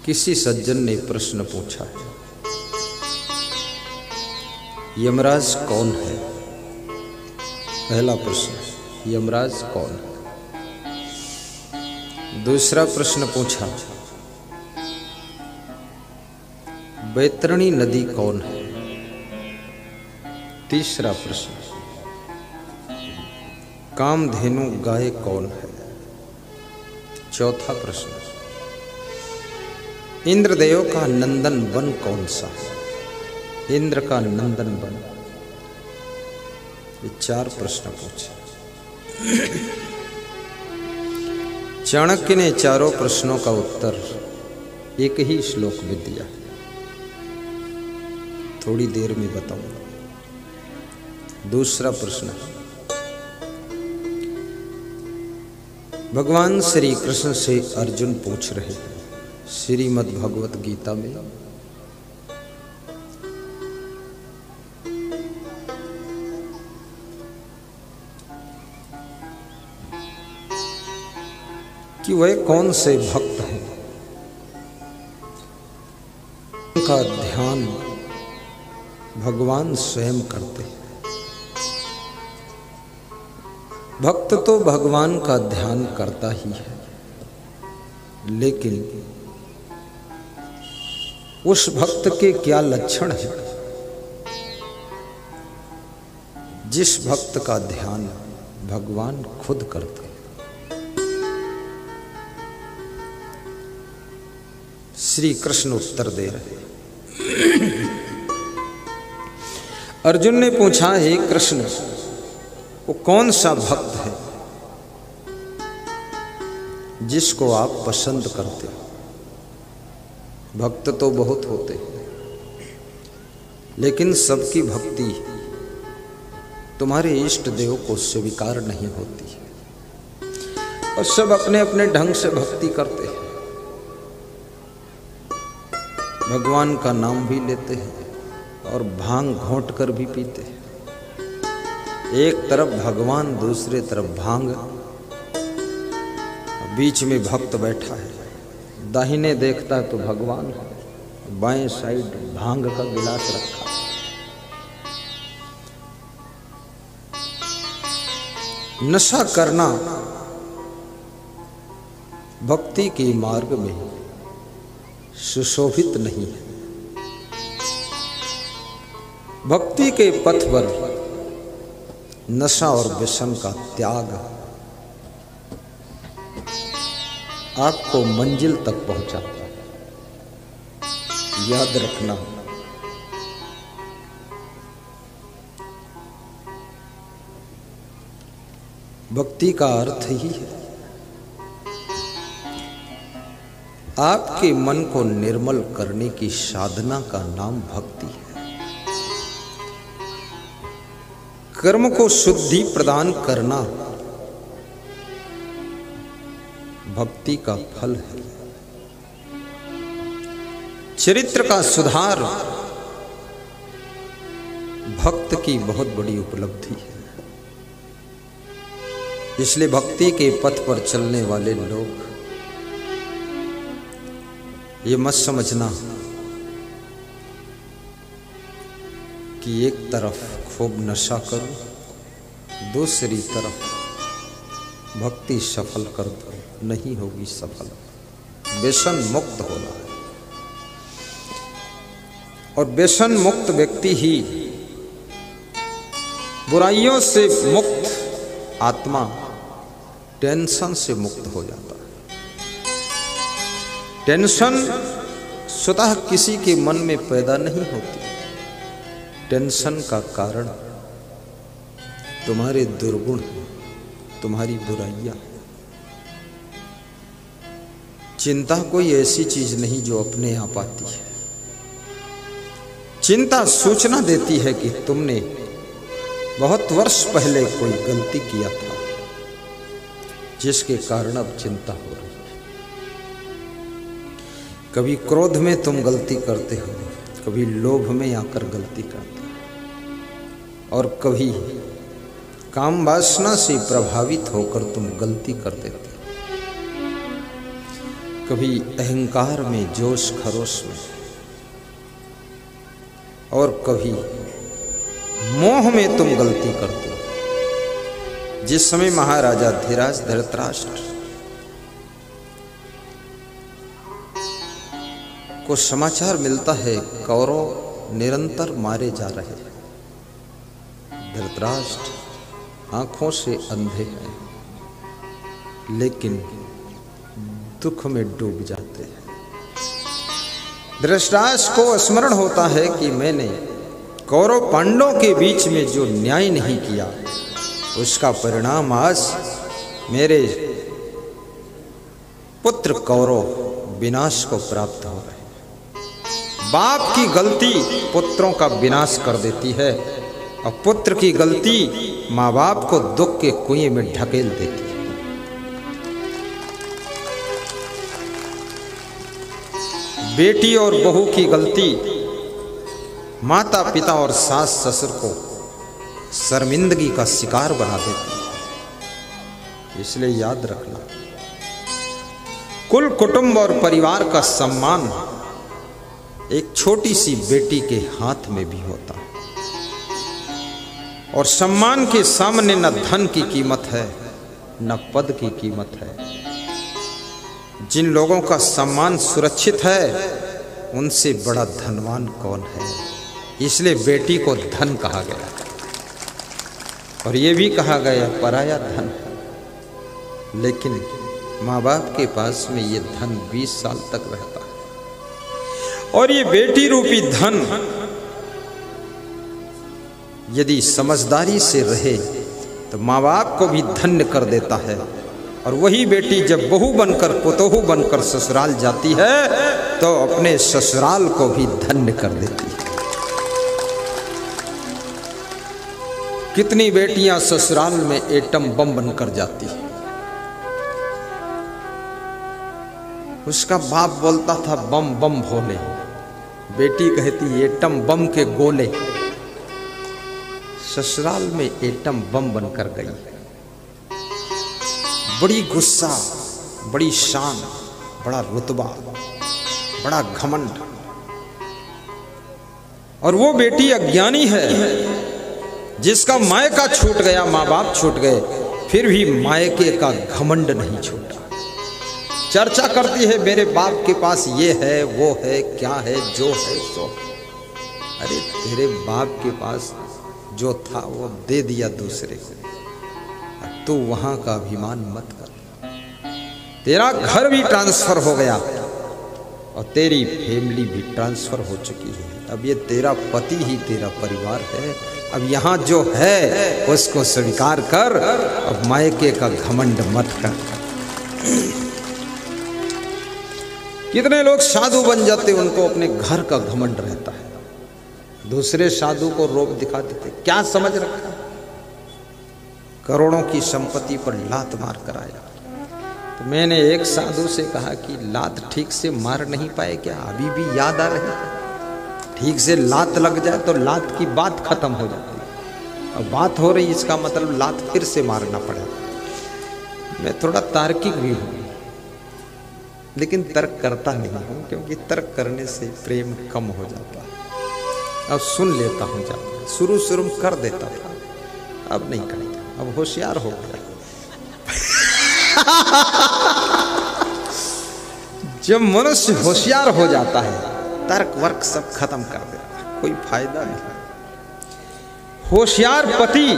किसी सज्जन ने प्रश्न पूछा है, यमराज कौन है? पहला प्रश्न, यमराज कौन है? दूसरा प्रश्न पूछा, बैतरणी नदी कौन है? तीसरा प्रश्न, कामधेनु गाय कौन है? चौथा प्रश्न, इंद्रदेव का नंदन वन कौन सा है? इंद्र का नंदन वन। ये चार प्रश्न पूछे। चाणक्य ने चारों प्रश्नों का उत्तर एक ही श्लोक में दिया। थोड़ी देर में बताऊंगा। दूसरा प्रश्न, भगवान श्री कृष्ण से अर्जुन पूछ रहे हैं श्रीमद् भगवत गीता में, कि वह कौन से भक्त हैं उनका ध्यान भगवान स्वयं करते हैं। भक्त तो भगवान का ध्यान करता ही है, लेकिन उस भक्त के क्या लक्षण है जिस भक्त का ध्यान भगवान खुद करते हैं? श्री कृष्ण उत्तर दे रहे हैं। अर्जुन ने पूछा, हे कृष्ण, वो कौन सा भक्त है जिसको आप पसंद करते हो? भक्त तो बहुत होते हैं, लेकिन सबकी भक्ति तुम्हारे इष्ट देव को स्वीकार नहीं होती है, और सब अपने अपने ढंग से भक्ति करते हैं। भगवान का नाम भी लेते हैं और भांग घोंट कर भी पीते हैं। एक तरफ भगवान, दूसरे तरफ भांग, बीच में भक्त बैठा है। दाहिने देखता है तो भगवान, बाएं साइड भांग का गिलास रखा। नशा करना भक्ति के मार्ग में सुशोभित नहीं है। भक्ति के पथ पर नशा और व्यसन का त्याग आपको मंजिल तक पहुंचाता है। याद रखना, भक्ति का अर्थ ही है आपके मन को निर्मल करने की साधना का नाम भक्ति है। कर्म को शुद्धि प्रदान करना भक्ति का फल है। चरित्र का सुधार भक्त की बहुत बड़ी उपलब्धि है। इसलिए भक्ति के पथ पर चलने वाले लोग ये मत समझना कि एक तरफ खूब नशा करो, दूसरी तरफ भक्ति सफल कर दो, नहीं होगी सफल। व्यसन मुक्त होना है, और व्यसन मुक्त व्यक्ति ही, बुराइयों से मुक्त आत्मा टेंशन से मुक्त हो जाता है। टेंशन स्वतः किसी के मन में पैदा नहीं होती। टेंशन का कारण तुम्हारे दुर्गुण, तुम्हारी बुराइयां। चिंता कोई ऐसी चीज नहीं जो अपने आप आती है। चिंता सूचना देती है कि तुमने बहुत वर्ष पहले कोई गलती किया था, जिसके कारण अब चिंता हो रही है। कभी क्रोध में तुम गलती करते हो, कभी लोभ में आकर गलती करते हो, और कभी काम वासना से प्रभावित होकर तुम गलती कर देते हो। कभी अहंकार में, जोश खरोश में, और कभी मोह में तुम गलती करते हो। जिस समय महाराजा धीराज धृतराष्ट्र को समाचार मिलता है कौरव निरंतर मारे जा रहे हैं, धृतराष्ट्र आंखों से अंधे हैं लेकिन दुख में डूब जाते हैं। धृतराष्ट्र को स्मरण होता है कि मैंने कौरव पांडवों के बीच में जो न्याय नहीं किया उसका परिणाम आज मेरे पुत्र कौरव विनाश को प्राप्त हो रहे हैं। बाप की गलती पुत्रों का विनाश कर देती है और पुत्र की गलती माँ बाप को दुख के कुएं में ढकेल देती है। बेटी और बहू की गलती माता पिता और सास ससुर को शर्मिंदगी का शिकार बना देती है। इसलिए याद रखना, कुल कुटुंब और परिवार का सम्मान एक छोटी सी बेटी के हाथ में भी होता है। और सम्मान के सामने न धन की कीमत है न पद की कीमत है। जिन लोगों का सम्मान सुरक्षित है उनसे बड़ा धनवान कौन है। इसलिए बेटी को धन कहा गया और ये भी कहा गया पराया धन। लेकिन माँ बाप के पास में ये धन 20 साल तक रहता है और ये बेटी रूपी धन यदि समझदारी से रहे तो माँ बाप को भी धन्य कर देता है। और वही बेटी जब बहू बनकर पुतोहू बनकर ससुराल जाती है तो अपने ससुराल को भी धन्य कर देती है। कितनी बेटियां ससुराल में एटम बम बनकर जाती है। उसका बाप बोलता था बम बम भोले, बेटी कहती एटम बम के गोले। ससुराल में एटम बम बनकर गई। बड़ी गुस्सा, बड़ी शान, बड़ा रुतबा, बड़ा घमंड। और वो बेटी अज्ञानी है जिसका मायका छूट गया, माँ बाप छूट गए, फिर भी मायके का घमंड नहीं छूटा। चर्चा करती है मेरे बाप के पास ये है वो है, क्या है, जो है सो। अरे तेरे बाप के पास जो था वो दे दिया दूसरे को, तू वहां का अभिमान मत कर। तेरा घर भी ट्रांसफर हो गया और तेरी फैमिली भी ट्रांसफर हो चुकी है। अब ये तेरा पति ही तेरा परिवार है। अब यहाँ जो है उसको स्वीकार कर, अब मायके का घमंड मत कर। कितने लोग साधु बन जाते, उनको अपने घर का घमंड रहता है। दूसरे साधु को रोब दिखा देते, क्या समझ रखा, करोड़ों की संपत्ति पर लात मार कर आया। तो मैंने एक साधु से कहा कि लात ठीक से मार नहीं पाए क्या, अभी भी याद आ रही है? ठीक से लात लग जाए तो लात की बात खत्म हो जाती है, और बात हो रही इसका मतलब लात फिर से मारना पड़ेगा। मैं थोड़ा तार्किक भी हूँ लेकिन तर्क करता नहीं हूँ, क्योंकि तर्क करने से प्रेम कम हो जाता है। अब सुन लेता हूँ ज़्यादा, शुरू शुरू में कर देता था, अब नहीं करता, अब होशियार हो गया। जब मनुष्य होशियार हो जाता है तर्क वर्क सब खत्म कर देता है, कोई फायदा नहीं। होशियार पति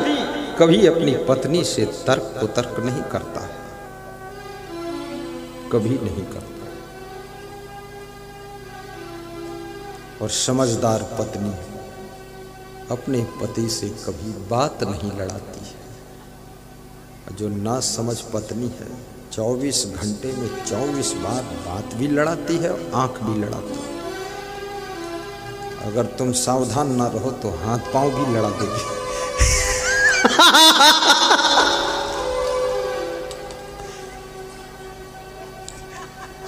कभी अपनी पत्नी से तर्क कुतर्क नहीं करता है, कभी नहीं करता। और समझदार पत्नी अपने पति से कभी बात नहीं लड़ाती है। जो ना समझ पत्नी है 24 घंटे में 24 बार बात भी लड़ाती है और आंख भी लड़ाती है। अगर तुम सावधान ना रहो तो हाथ पांव भी लड़ा देगी।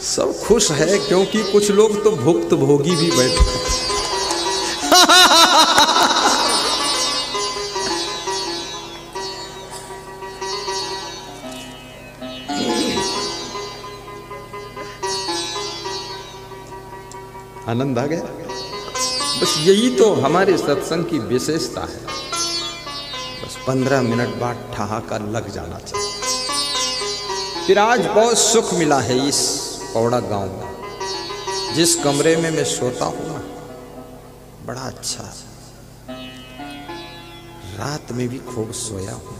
सब खुश है क्योंकि कुछ लोग तो भुक्त भोगी भी बैठे हैं। आनंद आ गया। बस यही तो हमारे सत्संग की विशेषता है। बस 15 मिनट बाद ठहाका लग जाना चाहिए। फिर आज बहुत सुख मिला है इस पौड़ा गांव में। जिस कमरे में मैं सोता हूं ना, बड़ा अच्छा, रात में भी खूब सोया हूं।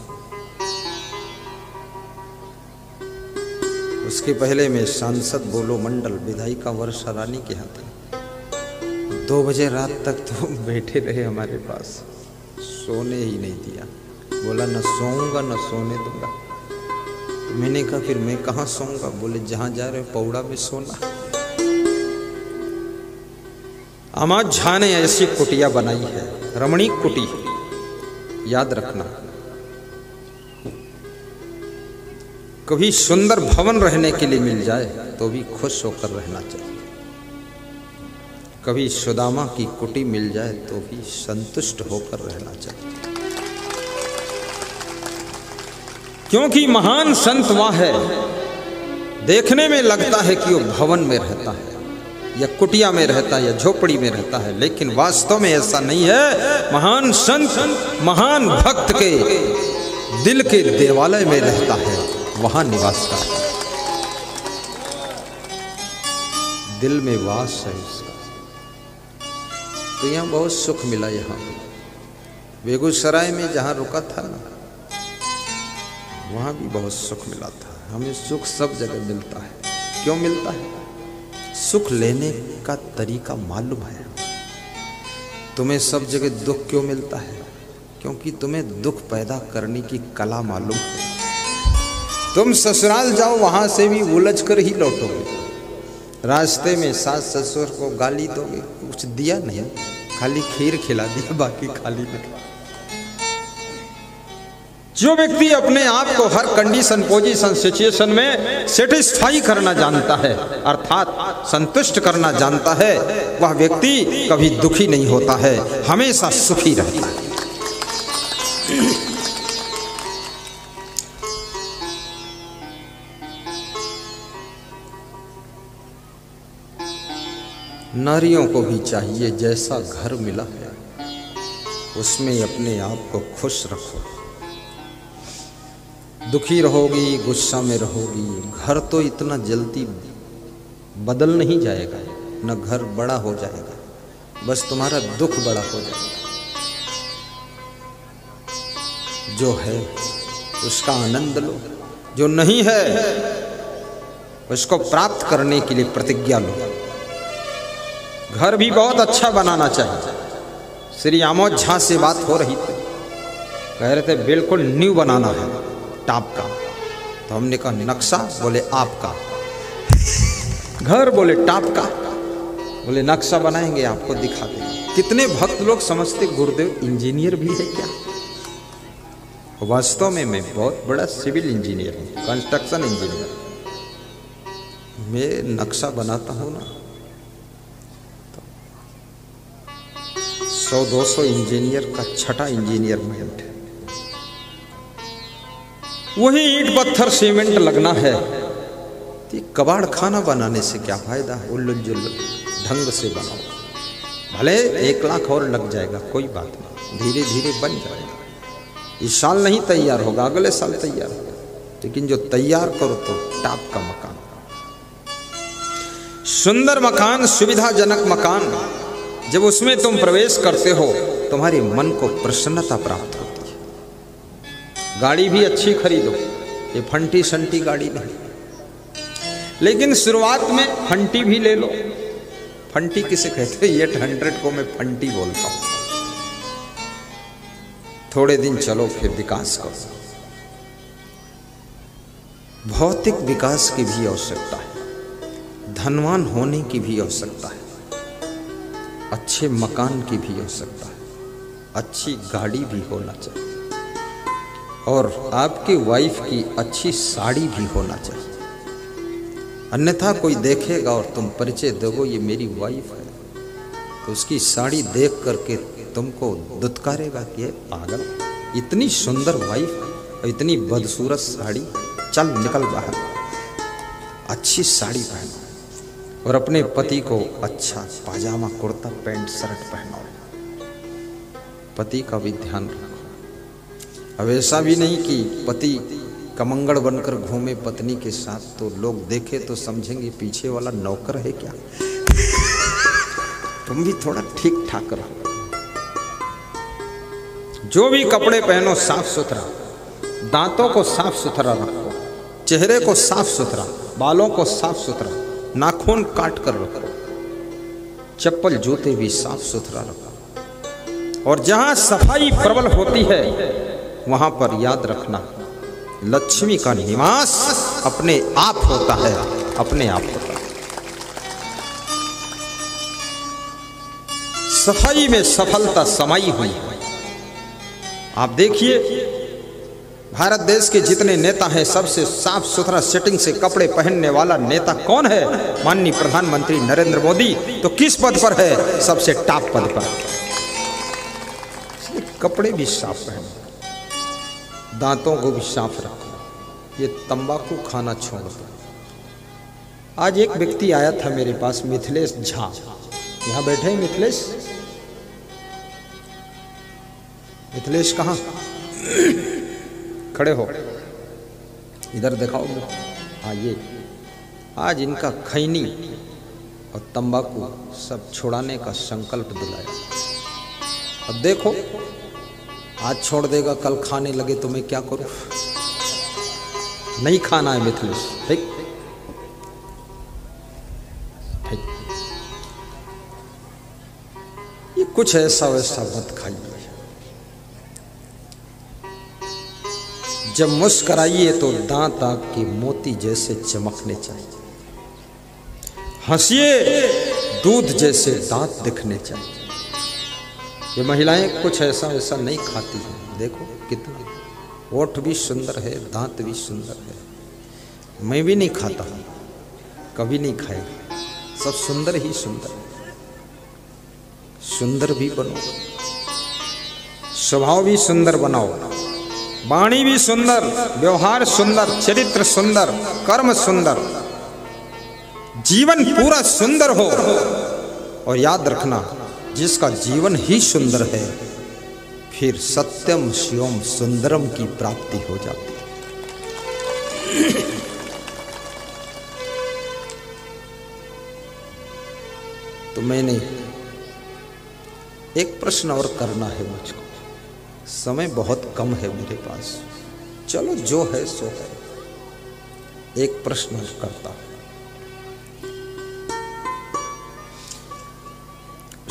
उसके पहले मैं सांसद बोलो मंडल विधायिका वर्षा रानी के यहाँ था। 2 बजे रात तक तो बैठे रहे हमारे पास, सोने ही नहीं दिया। बोला न सोऊंगा न सोने दूंगा। तो मैंने कहा फिर मैं कहाँ सोऊंगा? बोले जहां जा रहे हो पौड़ा में सोना। अमाज झा ने ऐसी कुटिया बनाई है, रमणीक कुटी, याद रखना। कभी सुंदर भवन रहने के लिए मिल जाए तो भी खुश होकर रहना चाहिए। कभी सुदामा की कुटी मिल जाए तो भी संतुष्ट होकर रहना चाहिए। क्योंकि महान संत वह है, देखने में लगता है कि वो भवन में रहता है या कुटिया में रहता है या झोपड़ी में रहता है, लेकिन वास्तव में ऐसा नहीं है। महान संत महान भक्त के दिल के देवालय में रहता है, वहां निवास करता है, दिल में वास है उसका। तो यहां बहुत सुख मिला। यहाँ बेगूसराय में जहां रुका था ना, वहां भी बहुत सुख मिला था। हमें सुख सब जगह मिलता है। क्यों मिलता है? सुख लेने का तरीका मालूम है। तुम्हें सब जगह दुख क्यों मिलता है? क्योंकि तुम्हें दुख पैदा करने की कला मालूम है। तुम ससुराल जाओ, वहां से भी उलझ कर ही लौटोगे। रास्ते में सास ससुर को गाली दोगे, कुछ दिया नहीं, खाली खीर खिला दिया, बाकी खाली निकला। जो व्यक्ति अपने आप को हर कंडीशन, पोजीशन, सिचुएशन में सेटिस्फाई करना जानता है, अर्थात संतुष्ट करना जानता है, वह व्यक्ति कभी दुखी नहीं होता है, हमेशा सुखी रहता है। नारियों को भी चाहिए जैसा घर मिला है उसमें अपने आप को खुश रखो। दुखी रहोगी, गुस्सा में रहोगी, घर तो इतना जल्दी बदल नहीं जाएगा, न घर बड़ा हो जाएगा, बस तुम्हारा दुख बड़ा हो जाएगा। जो है उसका आनंद लो, जो नहीं है उसको प्राप्त करने के लिए प्रतिज्ञा लो। घर भी बहुत अच्छा बनाना चाहिए। श्री आमोद झा से बात हो रही थी, कह रहे थे बिल्कुल न्यू बनाना है, टाप का। तो हमने कहा नक्शा? बोले आपका। घर? बोले टाप का। बोले नक्शा बनाएंगे, आपको दिखा देंगे। कितने भक्त लोग समझते गुरुदेव इंजीनियर भी है क्या? वास्तव में मैं बहुत बड़ा सिविल इंजीनियर हूँ, कंस्ट्रक्शन इंजीनियर। मैं नक्शा बनाता हूँ ना, 100-200 इंजीनियर का छठा इंजीनियर मैं हूं। वही ईंट पत्थर सीमेंट लगना है, तो कबाड़ खाना बनाने से क्या फायदा? उल्लुल जुल्लु ढंग से बनाओ, भले 1 लाख और लग जाएगा, कोई बात नहीं, धीरे धीरे बन जाएगा। इस साल नहीं तैयार होगा, अगले साल तैयार होगा, लेकिन जो तैयार करो तो टाप का मकान, सुंदर मकान, सुविधाजनक मकान। जब उसमें तुम प्रवेश करते हो तुम्हारे मन को प्रसन्नता प्राप्त होती है। गाड़ी भी अच्छी खरीदो, ये फंटी संटी गाड़ी नहीं, लेकिन शुरुआत में फंटी भी ले लो। फंटी किसे कहते हैं? 800 को मैं फंटी बोलता हूं। थोड़े दिन चलो फिर विकास करो। भौतिक विकास की भी आवश्यकता है, धनवान होने की भी आवश्यकता है, अच्छे मकान की भी आवश्यकता है, अच्छी गाड़ी भी होना चाहिए, और आपकी वाइफ की अच्छी साड़ी भी होना चाहिए। अन्यथा कोई देखेगा और तुम परिचय दोगे ये मेरी वाइफ है, तो उसकी साड़ी देख करके तुमको दुत्कारेगा कि पागल, इतनी सुंदर वाइफ और इतनी बदसूरत साड़ी, चल निकल बाहर, अच्छी साड़ी पहनो। और अपने पति को अच्छा पाजामा कुर्ता पैंट शर्ट पहनाओ। पति का भी ध्यान रखो। अब ऐसा भी नहीं कि पति कमंगड़ बनकर घूमे पत्नी के साथ, तो लोग देखे तो समझेंगे पीछे वाला नौकर है क्या। तुम भी थोड़ा ठीक ठाक रहो। जो भी कपड़े पहनो साफ सुथरा, दांतों को साफ सुथरा रखो, चेहरे को साफ सुथरा, बालों को साफ सुथरा, नाखून काट कर रखो, चप्पल जूते भी साफ सुथरा रखो। और जहां सफाई प्रबल होती है वहां पर याद रखना, लक्ष्मी का निवास अपने आप होता है, अपने आप होता है। सफाई में सफलता समाई हुई है। आप देखिए भारत देश के जितने नेता हैं, सबसे साफ सुथरा सेटिंग से कपड़े पहनने वाला नेता कौन है? माननीय प्रधानमंत्री नरेंद्र मोदी। तो किस पद पर है? सबसे टॉप पद पर। कपड़े भी साफ पहनो, दांतों को भी साफ रखो, ये तंबाकू खाना छोड़ दो। आज एक व्यक्ति आया था मेरे पास, मिथिलेश झा। यहां बैठे हैं मिथिलेश। मिथिलेश कहाँ? खड़े हो, इधर दिखाओ। हाँ, ये आज इनका खैनी और तंबाकू सब छुड़ाने का संकल्प दिलाया। अब देखो, आज छोड़ देगा, कल खाने लगे तो मैं क्या करूं? नहीं खाना है मिथिलेश, ठीक? ये कुछ ऐसा वैसा मत खाइए। जब मुस्कराइए तो दांत आपके मोती जैसे चमकने चाहिए, हंसिए दूध जैसे दांत दिखने चाहिए। ये महिलाएं कुछ ऐसा वैसा नहीं खाती हैं। देखो कितना, ओठ भी सुंदर है, दांत भी सुंदर है। मैं भी नहीं खाता हूं, कभी नहीं खाएगा। सब सुंदर ही सुंदर है। सुंदर भी बनो, स्वभाव भी सुंदर बनाओ, वाणी भी सुंदर, व्यवहार सुंदर, चरित्र सुंदर, कर्म सुंदर, जीवन पूरा सुंदर हो। और याद रखना, जिसका जीवन ही सुंदर है, फिर सत्यम शिवम सुंदरम की प्राप्ति हो जाती है। तो मैंने एक प्रश्न और करना है मुझको। समय बहुत कम है मेरे पास, चलो जो है सो है। एक प्रश्न करता हूं।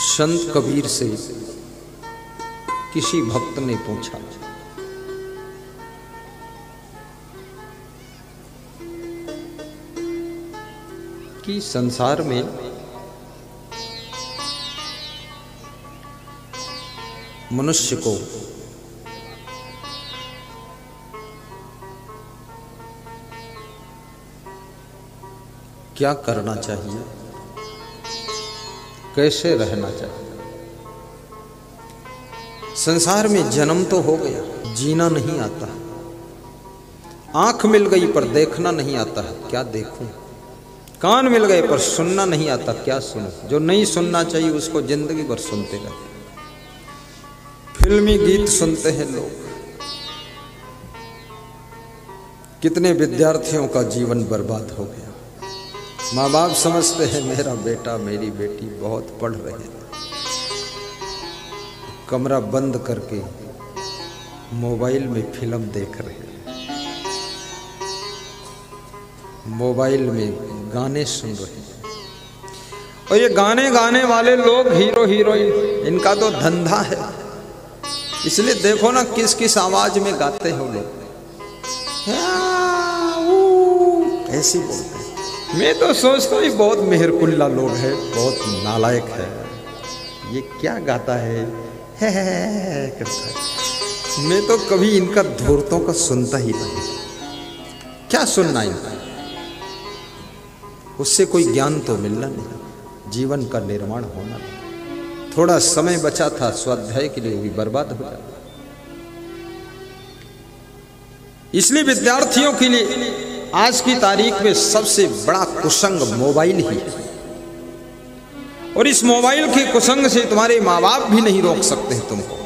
संत कबीर से किसी भक्त ने पूछा, कि संसार में मनुष्य को क्या करना चाहिए, कैसे रहना चाहिए? संसार में जन्म तो हो गया, जीना नहीं आता। आंख मिल गई पर देखना नहीं आता है, क्या देखूं? कान मिल गए पर सुनना नहीं आता, क्या सुनूं? जो नहीं सुनना चाहिए उसको जिंदगी भर सुनते रहते। फिल्मी गीत सुनते हैं लोग। कितने विद्यार्थियों का जीवन बर्बाद हो गया। माँ बाप समझते हैं मेरा बेटा मेरी बेटी बहुत पढ़ रहे हैं, कमरा बंद करके मोबाइल में फिल्म देख रहे हैं, मोबाइल में गाने सुन रहे हैं। और ये गाने गाने वाले लोग हीरो हीरोइन, इनका तो धंधा है। इसलिए देखो ना किस किस आवाज में गाते हो लोग, ऐसी बोलते हैं। मैं तो सोचता हूँ बहुत मेहरकुल्ला लोग है, बहुत नालायक है। ये क्या गाता है, करता है। मैं तो कभी इनका धूर्तों का सुनता ही नहीं। क्या सुनना इनका? उससे कोई ज्ञान तो मिलना नहीं, जीवन का निर्माण होना नहीं। थोड़ा समय बचा था स्वाध्याय के लिए, भी बर्बाद हो जाता। इसलिए विद्यार्थियों के लिए आज की तारीख में सबसे बड़ा कुसंग मोबाइल ही है। और इस मोबाइल के कुसंग से तुम्हारे माँ बाप भी नहीं रोक सकते हैं तुमको,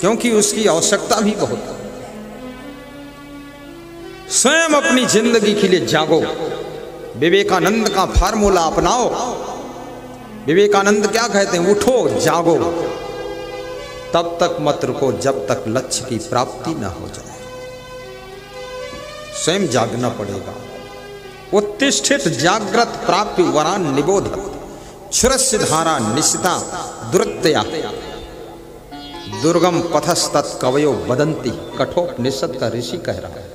क्योंकि उसकी आवश्यकता भी बहुत है। स्वयं अपनी जिंदगी के लिए जागो, विवेकानंद का फार्मूला अपनाओ। विवेकानंद क्या कहते हैं? उठो जागो, तब तक मत रुको जब तक लक्ष्य की प्राप्ति ना हो जाए। स्वयं जागना पड़ेगा। उत्तिष्ठित जागृत प्राप्य वरान निबोधत क्षुरस्य धारा निशिता दुरत्या दुर्गम पथस्तत् कवयो वदंती। कठोपनिषद का ऋषि कह रहा है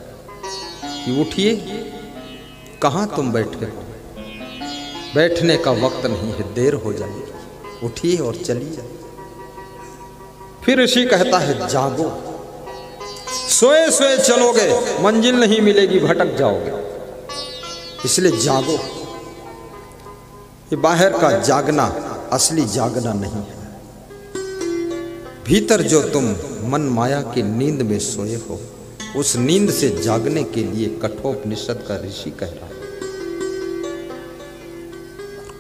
कि उठिए, कहां तुम बैठे हो? बैठने का वक्त नहीं है, देर हो जाएगी, उठिए और चलिए। फिर ऋषि कहता है जागो, सोए सोए चलोगे मंजिल नहीं मिलेगी, भटक जाओगे, इसलिए जागो। ये बाहर का जागना असली जागना नहीं है। भीतर जो तुम मन माया की नींद में सोए हो, उस नींद से जागने के लिए कठोपनिषद का ऋषि कह रहा है।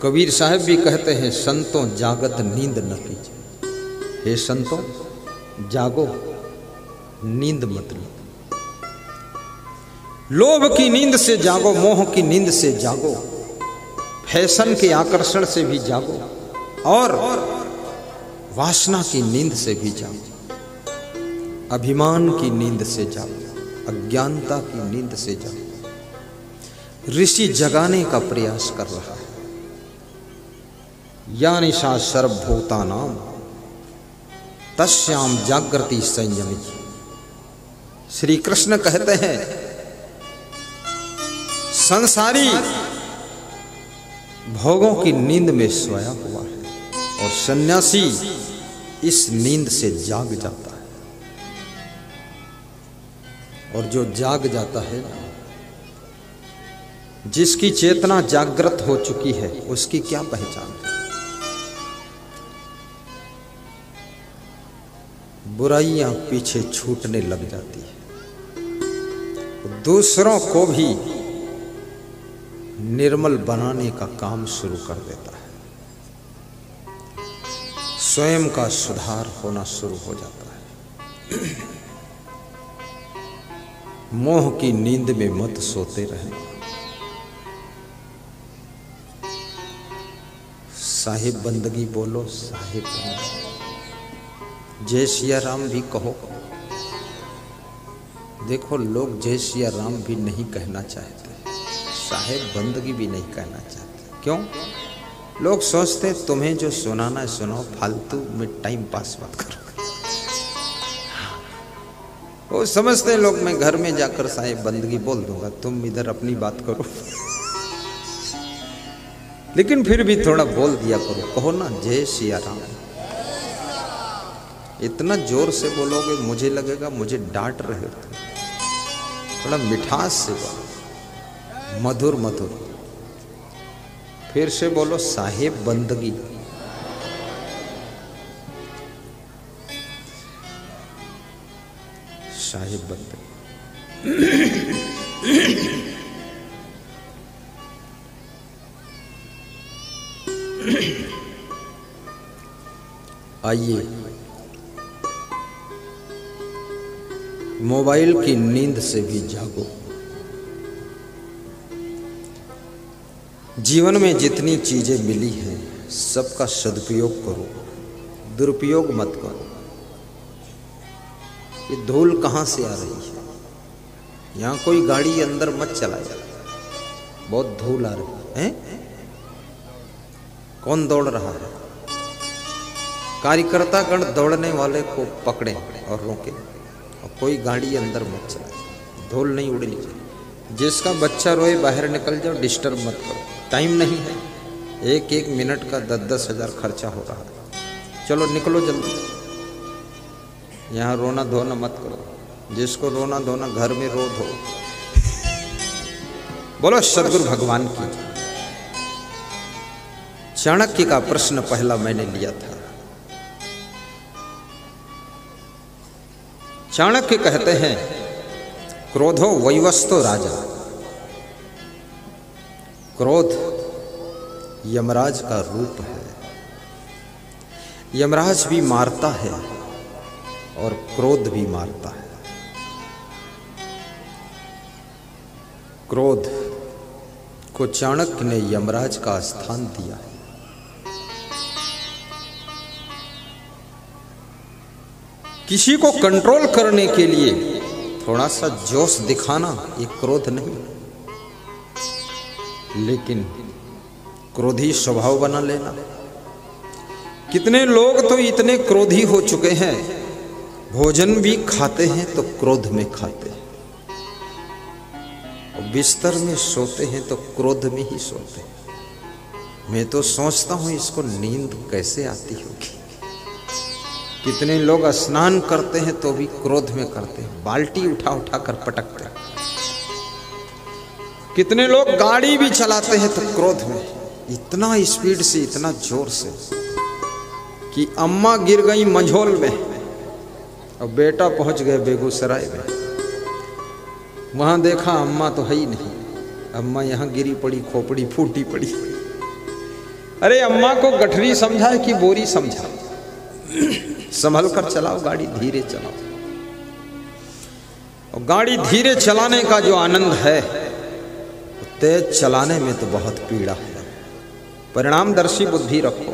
कबीर साहब भी कहते हैं संतों जागत नींद न कीजिए। हे संतों जागो, नींद मत लो। लोभ की नींद से जागो, मोह की नींद से जागो, फैशन के आकर्षण से भी जागो, और वासना की नींद से भी जागो, अभिमान की नींद से जागो, अज्ञानता की नींद से जागो। ऋषि जगाने का प्रयास कर रहा है। या निशा सर्वभूतानां तस्याम जागृति संयमी। श्री कृष्ण कहते हैं संसारी भोगों की नींद में सोया हुआ है और सन्यासी इस नींद से जाग जाता है। और जो जाग जाता है, जिसकी चेतना जागृत हो चुकी है, उसकी क्या पहचान है? बुराइयां पीछे छूटने लग जाती है, दूसरों को भी निर्मल बनाने का काम शुरू कर देता है, स्वयं का सुधार होना शुरू हो जाता है। मोह की नींद में मत सोते रहना। साहिब बंदगी बोलो, साहिब बंदगी। जय सिया राम भी कहो। देखो लोग जय सिया राम भी नहीं कहना चाहते, साहिब बंदगी भी नहीं कहना चाहते। क्यों? लोग सोचते तुम्हें जो सुनाना है सुनाओ, फालतू में टाइम पास मत करो। वो समझते हैं लोग मैं घर में जाकर साहिब बंदगी बोल दूंगा, तुम इधर अपनी बात करो। लेकिन फिर भी थोड़ा बोल दिया करो, कहो ना जय सिया राम। इतना जोर से बोलोगे मुझे लगेगा मुझे डांट रहे हो तुम। थोड़ा मिठास से बोलो, मधुर मधुर। फिर से बोलो साहिब बंदगी। साहिब बंदगी। आइए मोबाइल की नींद से भी जागो। जीवन में जितनी चीजें मिली हैं सबका सदुपयोग करो, दुरुपयोग मत करो। ये धूल कहाँ से आ रही है? यहाँ कोई गाड़ी अंदर मत चलाए, बहुत धूल आ रही है। कौन दौड़ रहा है? कार्यकर्ता गण दौड़ने वाले को पकड़े और रोके, और कोई गाड़ी अंदर मत चलाए, धूल नहीं उड़नी चाहिए। जिसका बच्चा रोए बाहर निकल जाओ, डिस्टर्ब मत करो, टाइम नहीं है। एक एक मिनट का 10-10 हज़ार खर्चा हो रहा है। चलो निकलो जल्दी, यहाँ रोना धोना मत करो। जिसको रोना धोना घर में रो धो। बोलो सदगुरु भगवान की। चाणक्य का प्रश्न पहला मैंने लिया था। चाणक्य कहते हैं क्रोधो वैवस्तो राजा। क्रोध यमराज का रूप है। यमराज भी मारता है और क्रोध भी मारता है। क्रोध को चाणक्य ने यमराज का स्थान दिया है। किसी को कंट्रोल करने के लिए थोड़ा सा जोश दिखाना ये क्रोध नहीं, लेकिन क्रोधी स्वभाव बना लेना। कितने लोग तो इतने क्रोधी हो चुके हैं, भोजन भी खाते हैं तो क्रोध में खाते हैं, और बिस्तर में सोते हैं तो क्रोध में ही सोते हैं। मैं तो सोचता हूं इसको नींद कैसे आती होगी। कितने लोग स्नान करते हैं तो भी क्रोध में करते हैं, बाल्टी उठा उठा कर पटकते हैं। कितने लोग गाड़ी भी चलाते हैं तो क्रोध में, इतना स्पीड से, इतना जोर से कि अम्मा गिर गई मंझोल में और बेटा पहुंच गए बेगूसराय में। वहां देखा अम्मा तो है ही नहीं, अम्मा यहां गिरी पड़ी, खोपड़ी फूटी पड़ी। अरे अम्मा को गठरी समझा है कि बोरी समझा? संभल कर चलाओ गाड़ी, धीरे चलाओ। और गाड़ी धीरे चलाने का जो आनंद है, तेज चलाने में तो बहुत पीड़ा है। परिणामदर्शी बुद्धि रखो।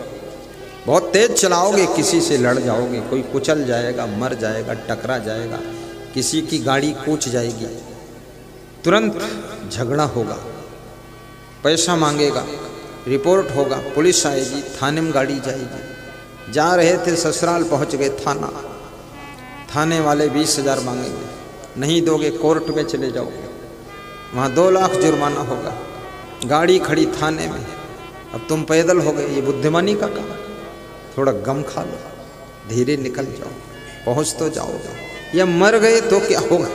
बहुत तेज चलाओगे किसी से लड़ जाओगे, कोई कुचल जाएगा, मर जाएगा, टकरा जाएगा, किसी की गाड़ी कूच जाएगी, तुरंत झगड़ा होगा, पैसा मांगेगा, रिपोर्ट होगा, पुलिस आएगी, थाने में गाड़ी जाएगी। जा रहे थे ससुराल, पहुंच गए थाना, थाने वाले 20,000 मांगेंगे, नहीं दोगे कोर्ट में चले जाओगे, वहाँ 2 लाख जुर्माना होगा। गाड़ी खड़ी थाने में, अब तुम पैदल हो गए, ये बुद्धिमानी का काम। थोड़ा गम खा लो, धीरे निकल जाओ, पहुँच तो जाओगे। या मर गए तो क्या होगा?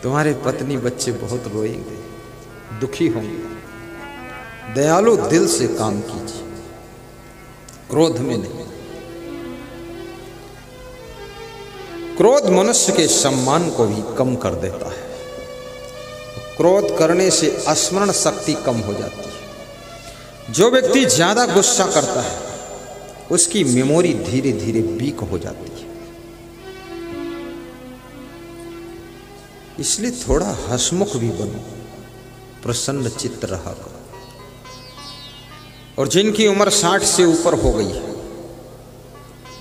तुम्हारे पत्नी बच्चे बहुत रोएंगे, दुखी होंगे। दयालु दिल से काम कीजिए, क्रोध में नहीं। क्रोध मनुष्य के सम्मान को भी कम कर देता है। क्रोध करने से स्मरण शक्ति कम हो जाती है। जो व्यक्ति ज्यादा गुस्सा करता है उसकी मेमोरी धीरे धीरे वीक हो जाती है। इसलिए थोड़ा हंसमुख भी बनो, प्रसन्न चित्त रहा करो। और जिनकी उम्र 60 से ऊपर हो गई है,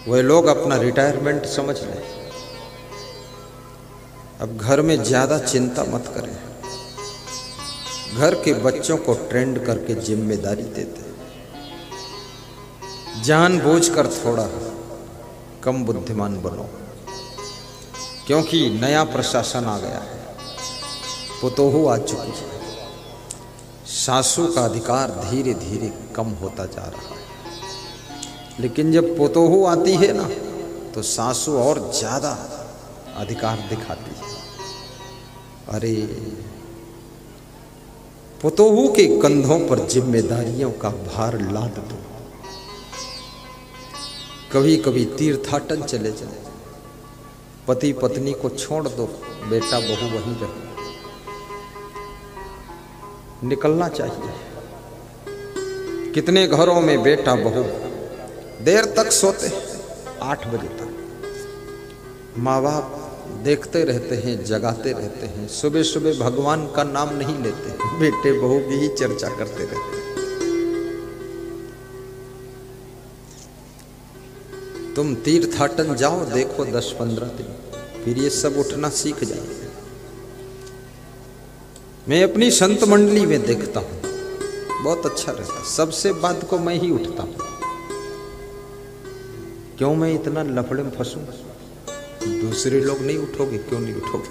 वह लोग अपना रिटायरमेंट समझ लें। अब घर में ज्यादा चिंता मत करें। घर के बच्चों को ट्रेंड करके जिम्मेदारी देते, जानबूझकर थोड़ा कम बुद्धिमान बनो, क्योंकि नया प्रशासन आ गया है, पुतोहू आ चुकी है, सासू का अधिकार धीरे धीरे कम होता जा रहा है। लेकिन जब पुतोहू आती है ना, तो सासू और ज्यादा अधिकार दिखाती है। अरे पुतोहू के कंधों पर जिम्मेदारियों का भार लाद दो। कभी कभी तीर्थाटन चले जाओ, पति पत्नी को छोड़ दो, बेटा बहू वहीं रहे। निकलना चाहिए। कितने घरों में बेटा बहू देर तक सोते, 8 बजे तक। माँ बाप देखते रहते हैं, जगाते रहते हैं, सुबह सुबह भगवान का नाम नहीं लेते, बेटे बहू की ही चर्चा करते रहते हैं। तुम तीर्थाटन जाओ, देखो 10-15 दिन, फिर ये सब उठना सीख जाएंगे। मैं अपनी संत मंडली में देखता हूँ, बहुत अच्छा रहता। सबसे बाद को मैं ही उठता हूँ। क्यों मैं इतना लफड़े में फंसूं? दूसरे लोग नहीं उठोगे, क्यों नहीं उठोगे?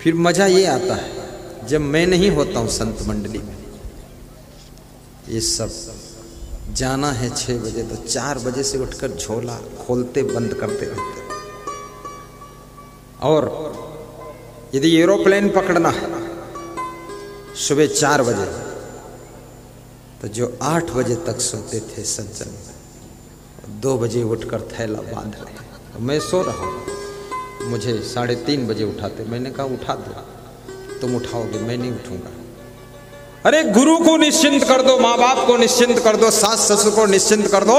फिर मजा ये आता है जब मैं नहीं होता हूँ संत मंडली में। ये सब जाना है 6 बजे, तो 4 बजे से उठकर झोला खोलते बंद करते रहते। और यदि एरोप्लेन पकड़ना है सुबह 4 बजे, तो जो 8 बजे तक सोते थे सज्जन 2 बजे उठकर थैला बांध रहे। मैं सो रहा हूँ, मुझे 3:30 बजे उठाते। मैंने कहा उठा दो। तुम उठाओगे, मैं नहीं उठूंगा। अरे गुरु को निश्चिंत कर दो, माँ बाप को निश्चिंत कर दो, सास ससुर को निश्चिंत कर दो।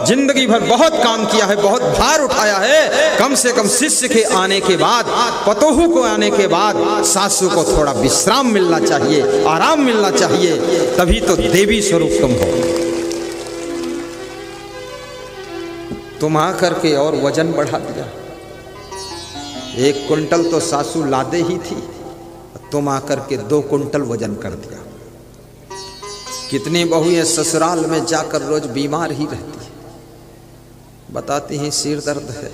जिंदगी भर बहुत काम किया है, बहुत भार उठाया है। कम से कम शिष्य के आने के बाद, पतोहू को आने के बाद सासू को थोड़ा विश्राम मिलना चाहिए, आराम मिलना चाहिए, तभी तो देवी स्वरूप तुम हो। तुम आकर के और वजन बढ़ा दिया। 1 कुंटल तो सासू लादे ही थी, तुम आकर के 2 कुंटल वजन कर दिया। कितनी बहुएं ससुराल में जाकर रोज बीमार ही रहती है, बताती हैं सिर दर्द है।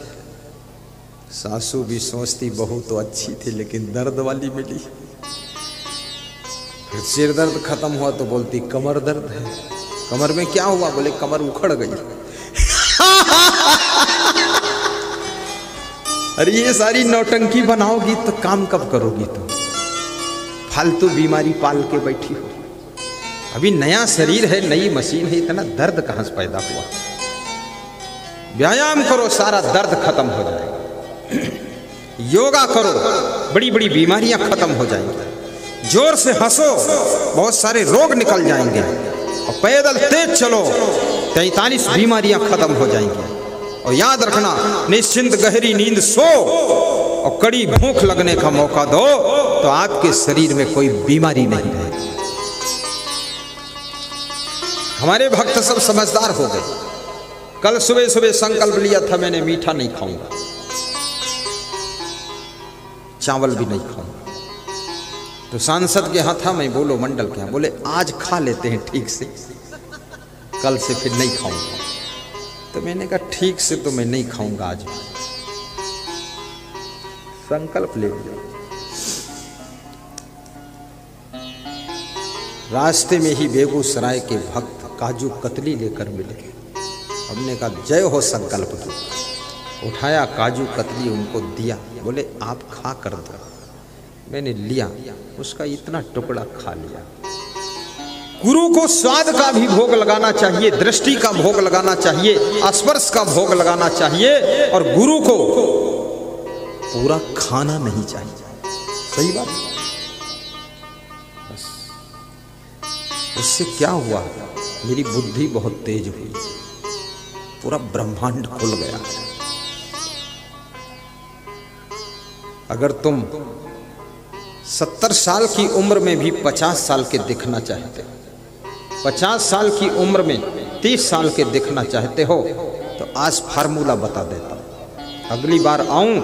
सासू भी सोचती बहू तो अच्छी थी लेकिन दर्द वाली मिली। फिर सिर दर्द खत्म हुआ तो बोलती कमर दर्द है। कमर में क्या हुआ? बोले कमर उखड़ गई। अरे ये सारी नौटंकी बनाओगी तो काम कब करोगी? तुम फालतू बीमारी पाल के बैठी हो। अभी नया शरीर है, नई मशीन है, इतना दर्द कहां से पैदा हुआ? व्यायाम करो, सारा दर्द खत्म हो जाएगा। योगा करो, बड़ी बड़ी बीमारियां खत्म हो जाएंगी। जोर से हंसो, बहुत सारे रोग निकल जाएंगे। और पैदल तेज चलो, 43 बीमारियां खत्म हो जाएंगी। और याद रखना, निश्चिंत गहरी नींद सो और कड़ी भूख लगने का मौका दो तो आपके शरीर में कोई बीमारी नहीं रहेगी। हमारे भक्त सब समझदार हो गए। कल सुबह सुबह संकल्प लिया था मैंने, मीठा नहीं खाऊंगा, चावल भी नहीं खाऊंगा। तो सांसद के यहाँ था, मैं बोलो मंडल के यहाँ, बोले आज खा लेते हैं ठीक से, कल से फिर नहीं खाऊंगा। तो मैंने कहा ठीक से तो मैं नहीं खाऊंगा आज। संकल्प ले लिया। रास्ते में ही बेगूसराय के भक्त काजू कतली लेकर मिले। हमने कहा जय हो संकल्प की। उठाया काजू कतली उनको दिया, बोले आप खा कर दो। मैंने लिया, उसका इतना टुकड़ा खा लिया। गुरु को स्वाद का भी भोग लगाना चाहिए, दृष्टि का भोग लगाना चाहिए, स्पर्श का भोग लगाना चाहिए, और गुरु को पूरा खाना नहीं चाहिए। सही बात। बस उससे क्या हुआ, मेरी बुद्धि बहुत तेज हुई, पूरा ब्रह्मांड खुल गया। अगर तुम 70 साल की उम्र में भी 50 साल के दिखना चाहते हो, 50 साल की उम्र में 30 साल के दिखना चाहते हो, तो आज फार्मूला बता देता हूं। अगली बार आऊं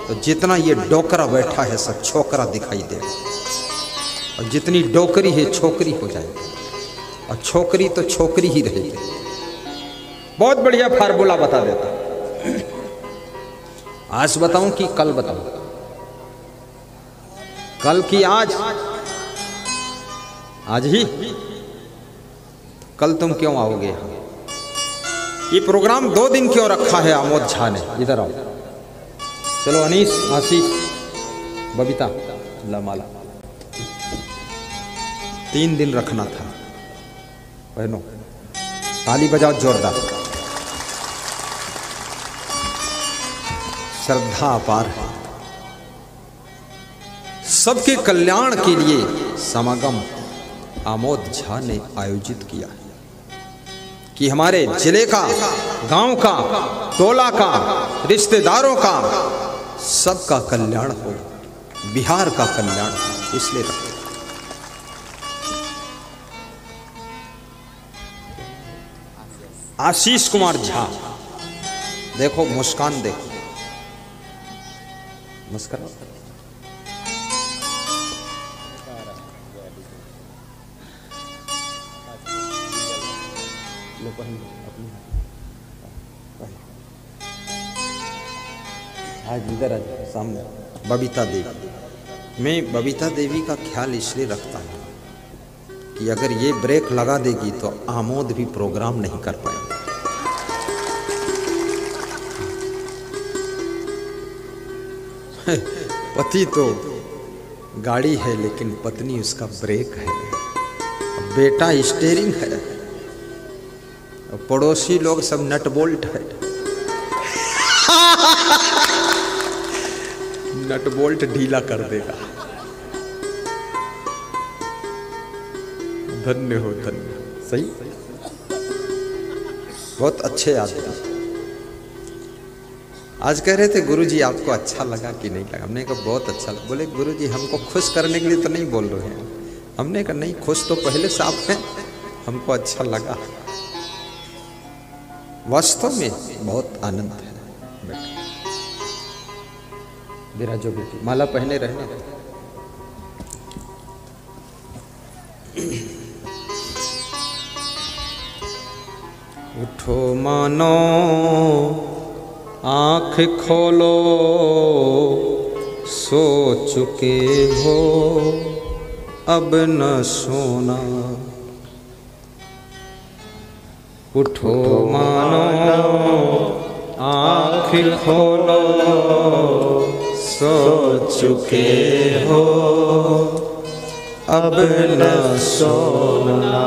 तो जितना ये डोकरा बैठा है सब छोकरा दिखाई दे, और जितनी डोकरी है छोकरी हो जाएगी, और छोकरी तो छोकरी ही रहेगी। बहुत बढ़िया फार्मूला बता देता। आज बताऊं कि कल बताऊं? कल की आज? आज ही? कल तुम क्यों आओगे यहाँ? ये प्रोग्राम 2 दिन क्यों रखा है आमोद झा ने? इधर आओ। चलो अनीस, आशीष, बबीता, लमाला, 3 दिन रखना था। बहनों ताली बजाओ जोरदार। श्रद्धा अपार है। सबके कल्याण के लिए समागम आमोद झा ने आयोजित किया है कि हमारे जिले का, गांव का, टोला का, रिश्तेदारों का, सबका कल्याण हो, बिहार का कल्याण हो, इसलिए रखते। आशीष कुमार झा, देखो मुस्कान, देखो मुस्कुरा। आज इधर आ सामने। बबीता देवी, मैं बबीता देवी का ख्याल इसलिए रखता हूँ कि अगर ये ब्रेक लगा देगी तो आमोद भी प्रोग्राम नहीं कर पाएंगे। पति तो गाड़ी है लेकिन पत्नी उसका ब्रेक है, बेटा स्टीयरिंग है, पड़ोसी लोग सब नट बोल्ट है। नट बोल्ट ढीला कर देगा। धन्य हो धन्य। सही, बहुत अच्छे आदमी। आज कह रहे थे गुरुजी आपको अच्छा लगा कि नहीं लगा? हमने कहा बहुत अच्छा लगा। बोले गुरुजी हमको खुश करने के लिए तो नहीं बोल रहे हैं। हमने कहा नहीं, खुश तो पहले से आप हैं, हमको अच्छा लगा। वास्तव में बहुत आनंद है। विराजो बेटी, माला पहने रहना। उठो मानो आँख खोलो, सो चुके हो अब न सोना। उठो मानो आँख खोलो, सो चुके हो अब न सोना।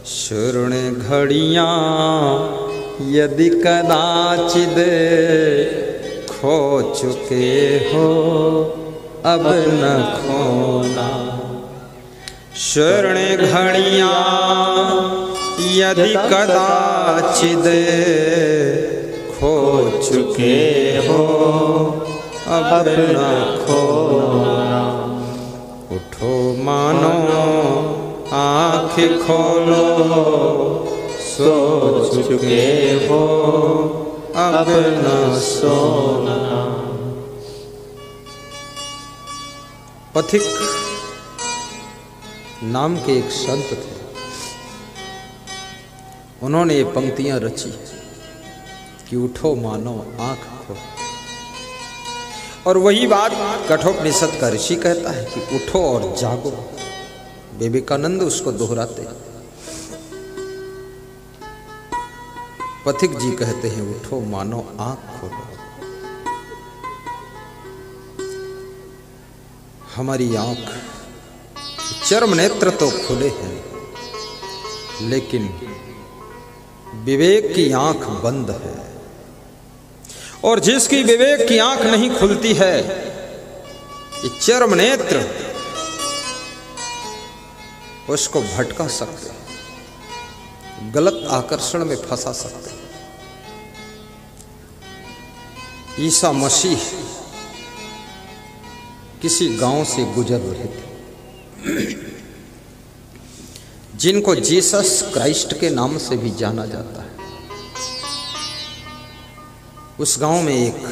क्षुर्ण घड़ियाँ यदि कदाचिद खो चुके हो अब न खोना। क्षुर्ण घड़ियाँ यदि कदाचिद खो चुके हो अब न खोना। उठो मानो आँख खोलो, सो चुके हो अब न सोना। पथिक नाम के एक संत थे। उन्होंने ये पंक्तियां रची कि उठो मानो आँख खोलो। और वही बात कठोपनिषद का ऋषि कहता है कि उठो और जागो। विवेकानंद उसको दोहराते हैं। पथिक जी कहते हैं उठो मानो आँख खोलो। हमारी आँख, चर्म नेत्र तो खुले हैं, लेकिन विवेक की आँख बंद है। और जिसकी विवेक की आँख नहीं खुलती है, ये चर्म नेत्र उसको भटका सकते हैं, गलत आकर्षण में फंसा सकते हैं। ईसा मसीह किसी गांव से गुजर रहे थे, जिनको जीसस क्राइस्ट के नाम से भी जाना जाता है। उस गांव में एक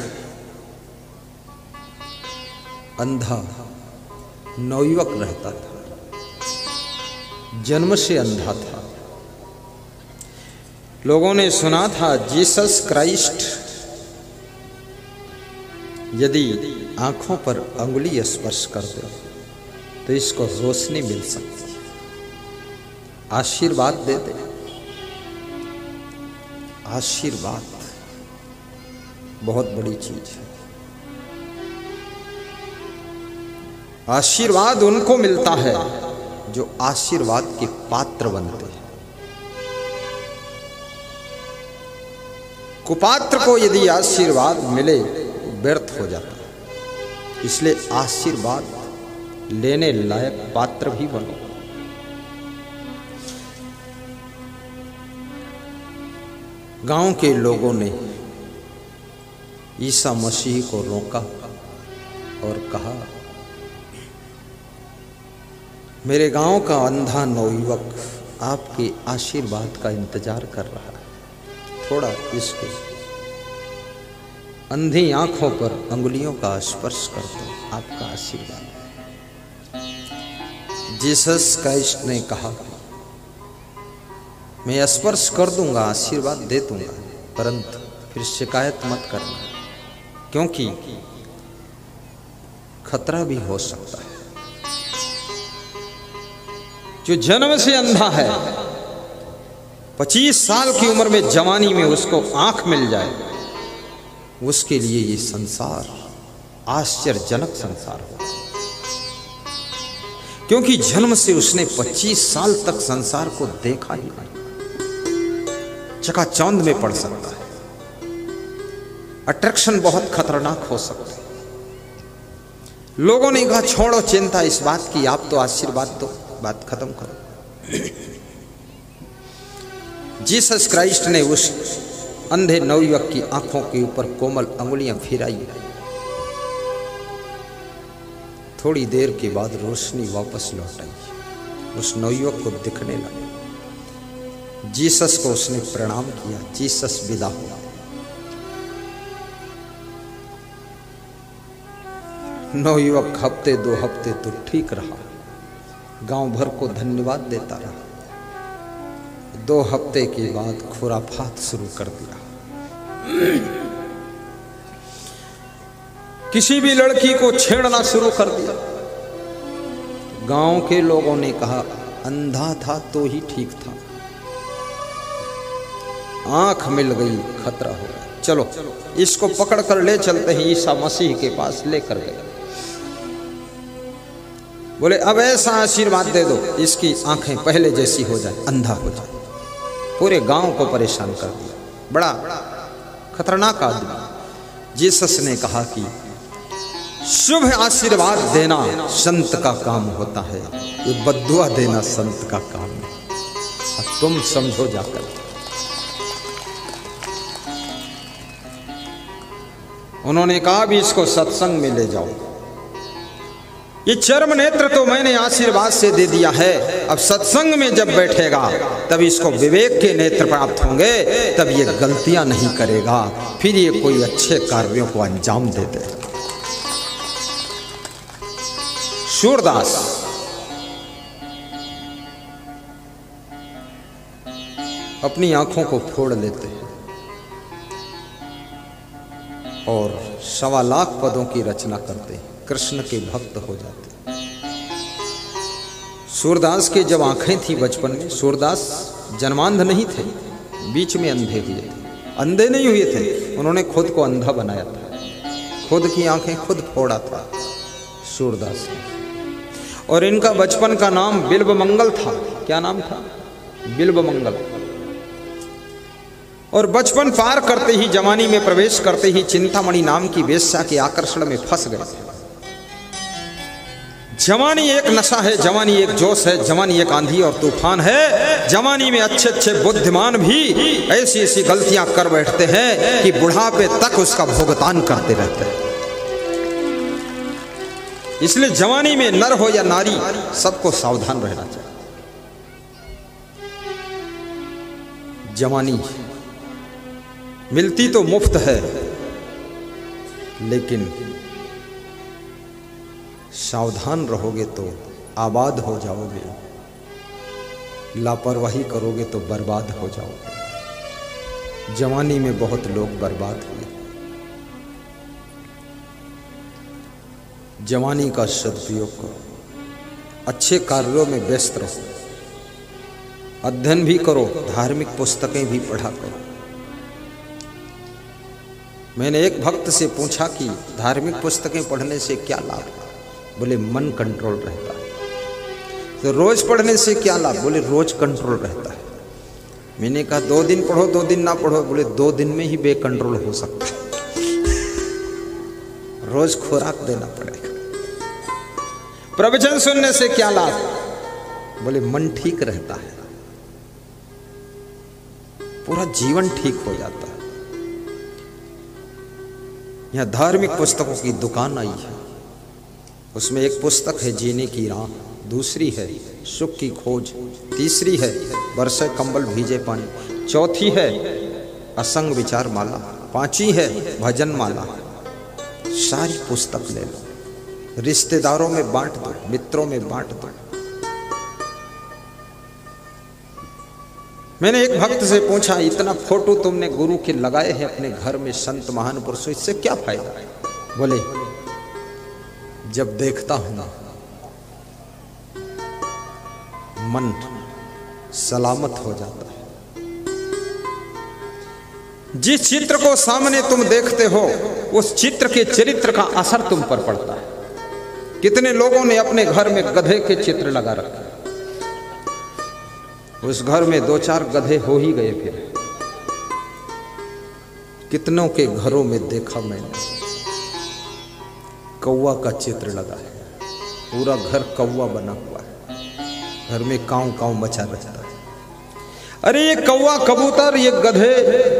अंधा नवयुवक रहता था, जन्म से अंधा था। लोगों ने सुना था जीसस क्राइस्ट यदि आंखों पर अंगुली स्पर्श कर दे तो इसको रोशनी मिल सकती है, आशीर्वाद दे दे। आशीर्वाद बहुत बड़ी चीज है। आशीर्वाद उनको मिलता है जो आशीर्वाद के पात्र बनते हैं। कुपात्र को यदि आशीर्वाद मिले व्यर्थ हो जाता है। इसलिए आशीर्वाद लेने लायक पात्र भी बनो। गांव के लोगों ने ईसा मसीह को रोका और कहा, मेरे गांव का अंधा नवयुवक आपके आशीर्वाद का इंतजार कर रहा है, थोड़ा इसको अंधी आंखों पर अंगुलियों का स्पर्श कर दो, आपका आशीर्वाद। जीसस क्राइस्ट ने कहा, मैं स्पर्श कर दूंगा, आशीर्वाद दे दूंगा, परंतु फिर शिकायत मत करना, क्योंकि खतरा भी हो सकता है। जो जन्म से अंधा है, 25 साल की उम्र में जवानी में उसको आंख मिल जाए, उसके लिए ये संसार आश्चर्यजनक संसार हो, क्योंकि जन्म से उसने 25 साल तक संसार को देखा ही नहीं। चकाचौंध में पड़ सकता है, अट्रैक्शन बहुत खतरनाक हो सकता है। लोगों ने कहा छोड़ो चिंता इस बात की, आप तो आशीर्वाद दो, बात खत्म करो। जीसस क्राइस्ट ने उस अंधे नवयुवक की आंखों के ऊपर कोमल अंगुलियां फिराई। थोड़ी देर के बाद रोशनी वापस लौट आई। उस नवयुवक को दिखने लगा। जीसस को उसने प्रणाम किया। जीसस विदा हुआ। नवयुवक हफ्ते 2 हफ्ते तो ठीक रहा, गांव भर को धन्यवाद देता रहा। 2 हफ्ते के बाद खुराफात शुरू कर दिया। किसी भी लड़की को छेड़ना शुरू कर दिया। गांव के लोगों ने कहा अंधा था तो ही ठीक था, आंख मिल गई खतरा हो गया, चलो इसको पकड़ कर ले चलते हैं ईसा मसीह के पास। लेकर गए। बोले अब ऐसा आशीर्वाद दे दो इसकी आंखें पहले जैसी हो जाए, अंधा हो जाए। पूरे गांव को परेशान कर दिया। बड़ा खतरनाक आदमी। जीसस ने कहा कि शुभ आशीर्वाद देना संत का काम होता है, ये बद्दुआ देना संत का काम है। अब तुम समझो जाकर। उन्होंने कहा भी इसको सत्संग में ले जाओ। ये चर्म नेत्र तो मैंने आशीर्वाद से दे दिया है, अब सत्संग में जब बैठेगा तब इसको विवेक के नेत्र प्राप्त होंगे, तब ये गलतियां नहीं करेगा, फिर ये कोई अच्छे कार्यों को अंजाम दे दे। सूरदास अपनी आंखों को फोड़ लेते हैं और 1.25 लाख पदों की रचना करते हैं, कृष्ण के भक्त हो जाते। सूरदास के जब आंखें थी बचपन में, सूरदास जन्मांध नहीं थे, बीच में अंधे हुए थे। अंधे नहीं हुए थे, उन्होंने खुद को अंधा बनाया था, खुद की आंखें खुद फोड़ा था सूरदास ने। और इनका बचपन का नाम बिल्वमंगल था। क्या नाम था? बिल्वमंगल। और बचपन पार करते ही, जवानी में प्रवेश करते ही चिंतामणि नाम की वेश्या के आकर्षण में फंस गए। जवानी एक नशा है, जवानी एक जोश है, जवानी एक आंधी और तूफान है। जवानी में अच्छे अच्छे बुद्धिमान भी ऐसी ऐसी गलतियां कर बैठते हैं कि बुढ़ापे तक उसका भुगतान करते रहते हैं। इसलिए जवानी में नर हो या नारी, सबको सावधान रहना चाहिए। जवानी मिलती तो मुफ्त है, लेकिन सावधान रहोगे तो आबाद हो जाओगे, लापरवाही करोगे तो बर्बाद हो जाओगे। जवानी में बहुत लोग बर्बाद हुए। जवानी का सदुपयोग करो, अच्छे कार्यों में व्यस्त रहो, अध्ययन भी करो, धार्मिक पुस्तकें भी पढ़ा करो। मैंने एक भक्त से पूछा कि धार्मिक पुस्तकें पढ़ने से क्या लाभ? बोले मन कंट्रोल रहता है। तो रोज पढ़ने से क्या लाभ? बोले रोज कंट्रोल रहता है। मैंने कहा 2 दिन पढ़ो 2 दिन ना पढ़ो। बोले 2 दिन में ही बेकंट्रोल हो सकता है, रोज खुराक देना पड़ेगा। प्रवचन सुनने से क्या लाभ? बोले मन ठीक रहता है, पूरा जीवन ठीक हो जाता है। यहां धार्मिक पुस्तकों की दुकान आई है, उसमें एक पुस्तक है जीने की राह, दूसरी है सुख की खोज, तीसरी है बरसे कंबल भीजे पानी, चौथी है असंग विचार माला, 5वीं है भजन माला। सारी पुस्तक ले लो, रिश्तेदारों में बांट दो, मित्रों में बांट दो। मैंने एक भक्त से पूछा, इतना फोटो तुमने गुरु के लगाए हैं अपने घर में, संत महान पुरुषों, इससे क्या फायदा? बोले जब देखता हूं ना मन सलामत हो जाता है। जिस चित्र को सामने तुम देखते हो उस चित्र के चरित्र का असर तुम पर पड़ता है। कितने लोगों ने अपने घर में गधे के चित्र लगा रखे, उस घर में 2-4 गधे हो ही गए। फिर कितनों के घरों में देखा मैंने कौवा का चित्र लगा है, पूरा घर कौवा बना हुआ है। घर में काऊ काऊ मचा रहता है। अरे ये कौवा कबूतर, ये गधे,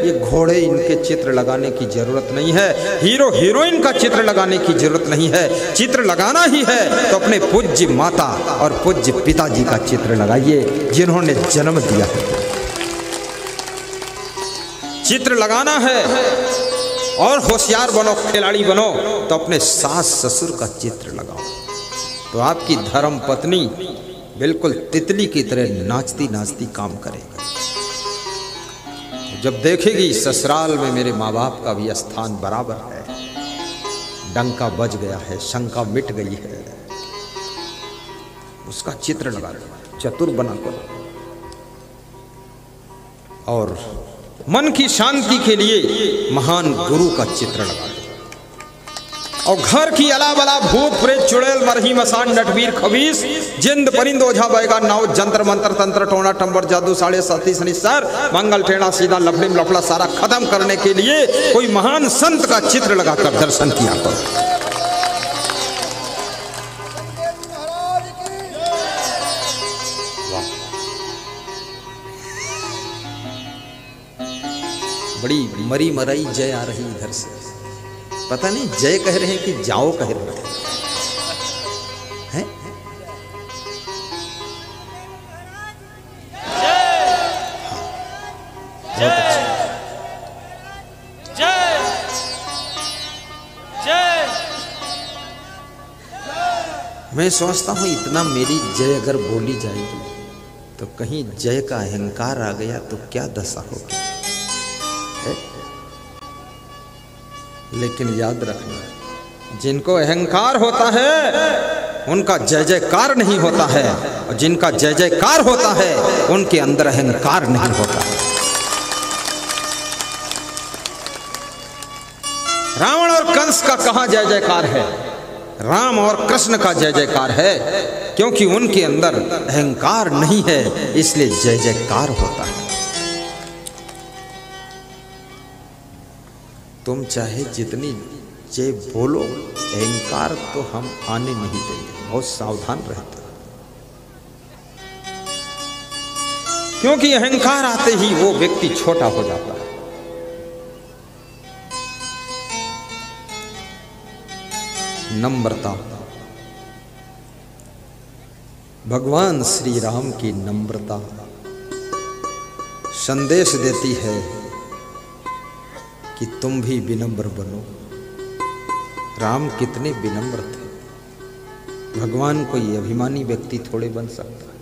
ये घोड़े, इनके चित्र लगाने की जरूरत नहीं है। हीरो हीरोइन का चित्र लगाने की जरूरत नहीं है। चित्र लगाना ही है तो अपने पूज्य माता और पूज्य पिताजी का चित्र लगाइए, जिन्होंने जन्म दिया है। चित्र लगाना है और होशियार बनो, खिलाड़ी बनो तो अपने सास ससुर का चित्र लगाओ, तो आपकी धर्म पत्नी बिल्कुल तितली की तरह नाचती नाचती काम करेगी। जब देखेगी ससुराल में मेरे माँ बाप का भी स्थान बराबर है, डंका बज गया है, शंका मिट गई है, उसका चित्र लगा लो, चतुर बनाकर। और मन की शांति के लिए महान गुरु का चित्र लगा लो। और घर की अला बला भूत प्रेत चुड़ैल मरही मसान नटवीर खबीस जिंद परिंद ओझा बैगा नाव जंतर मंत्र तंत्र टोना टंबर जादू साढ़े साथी सनिस्तर मंगल टेढ़ा सीधा लफड़िम लफड़ा सारा खत्म करने के लिए कोई महान संत का चित्र लगाकर दर्शन किया करो। बड़ी मरी मराई जय आ रही इधर से, पता नहीं जय कह रहे हैं कि जाओ कह रहे हैं। जय जय जय। मैं सोचता हूं इतना मेरी जय अगर बोली जाएगी तो कहीं जय का अहंकार आ गया तो क्या दशा होगी। लेकिन याद रखना, जिनको अहंकार होता है उनका जय जयकार नहीं होता है, और जिनका जय जयकार होता है उनके अंदर अहंकार नहीं होता है। रावण और कंस का कहां जय जयकार है? राम और कृष्ण का जय जयकार है, क्योंकि उनके अंदर अहंकार नहीं है, इसलिए जय जयकार होता है। तुम चाहे जितनी जय बोलो, अहंकार तो हम आने नहीं देंगे, बहुत सावधान रहते, क्योंकि अहंकार आते ही वो व्यक्ति छोटा हो जाता है। नम्रता, भगवान श्री राम की नम्रता संदेश देती है कि तुम भी विनम्र बनो। राम कितने विनम्र थे। भगवान कोई अभिमानी व्यक्ति थोड़े बन सकता है।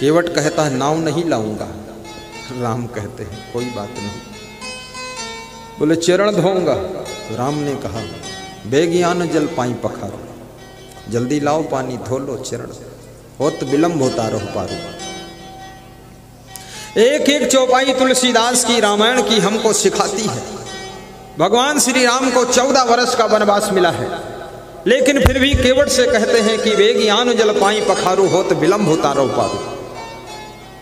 केवट कहता है नाव नहीं लाऊंगा, राम कहते हैं कोई बात नहीं। बोले चरण धोऊंगा, तो राम ने कहा बेगियान जल पाई पखारो, जल्दी लाओ पानी धो लो चरण, होत विलंब होता रहो पारू। एक एक चौपाई तुलसीदास की रामायण की हमको सिखाती है। भगवान श्री राम को 14 वर्ष का वनवास मिला है, लेकिन फिर भी केवट से कहते हैं कि वेगियान जल पाई पखारू होत विलंब होता रहो पारू।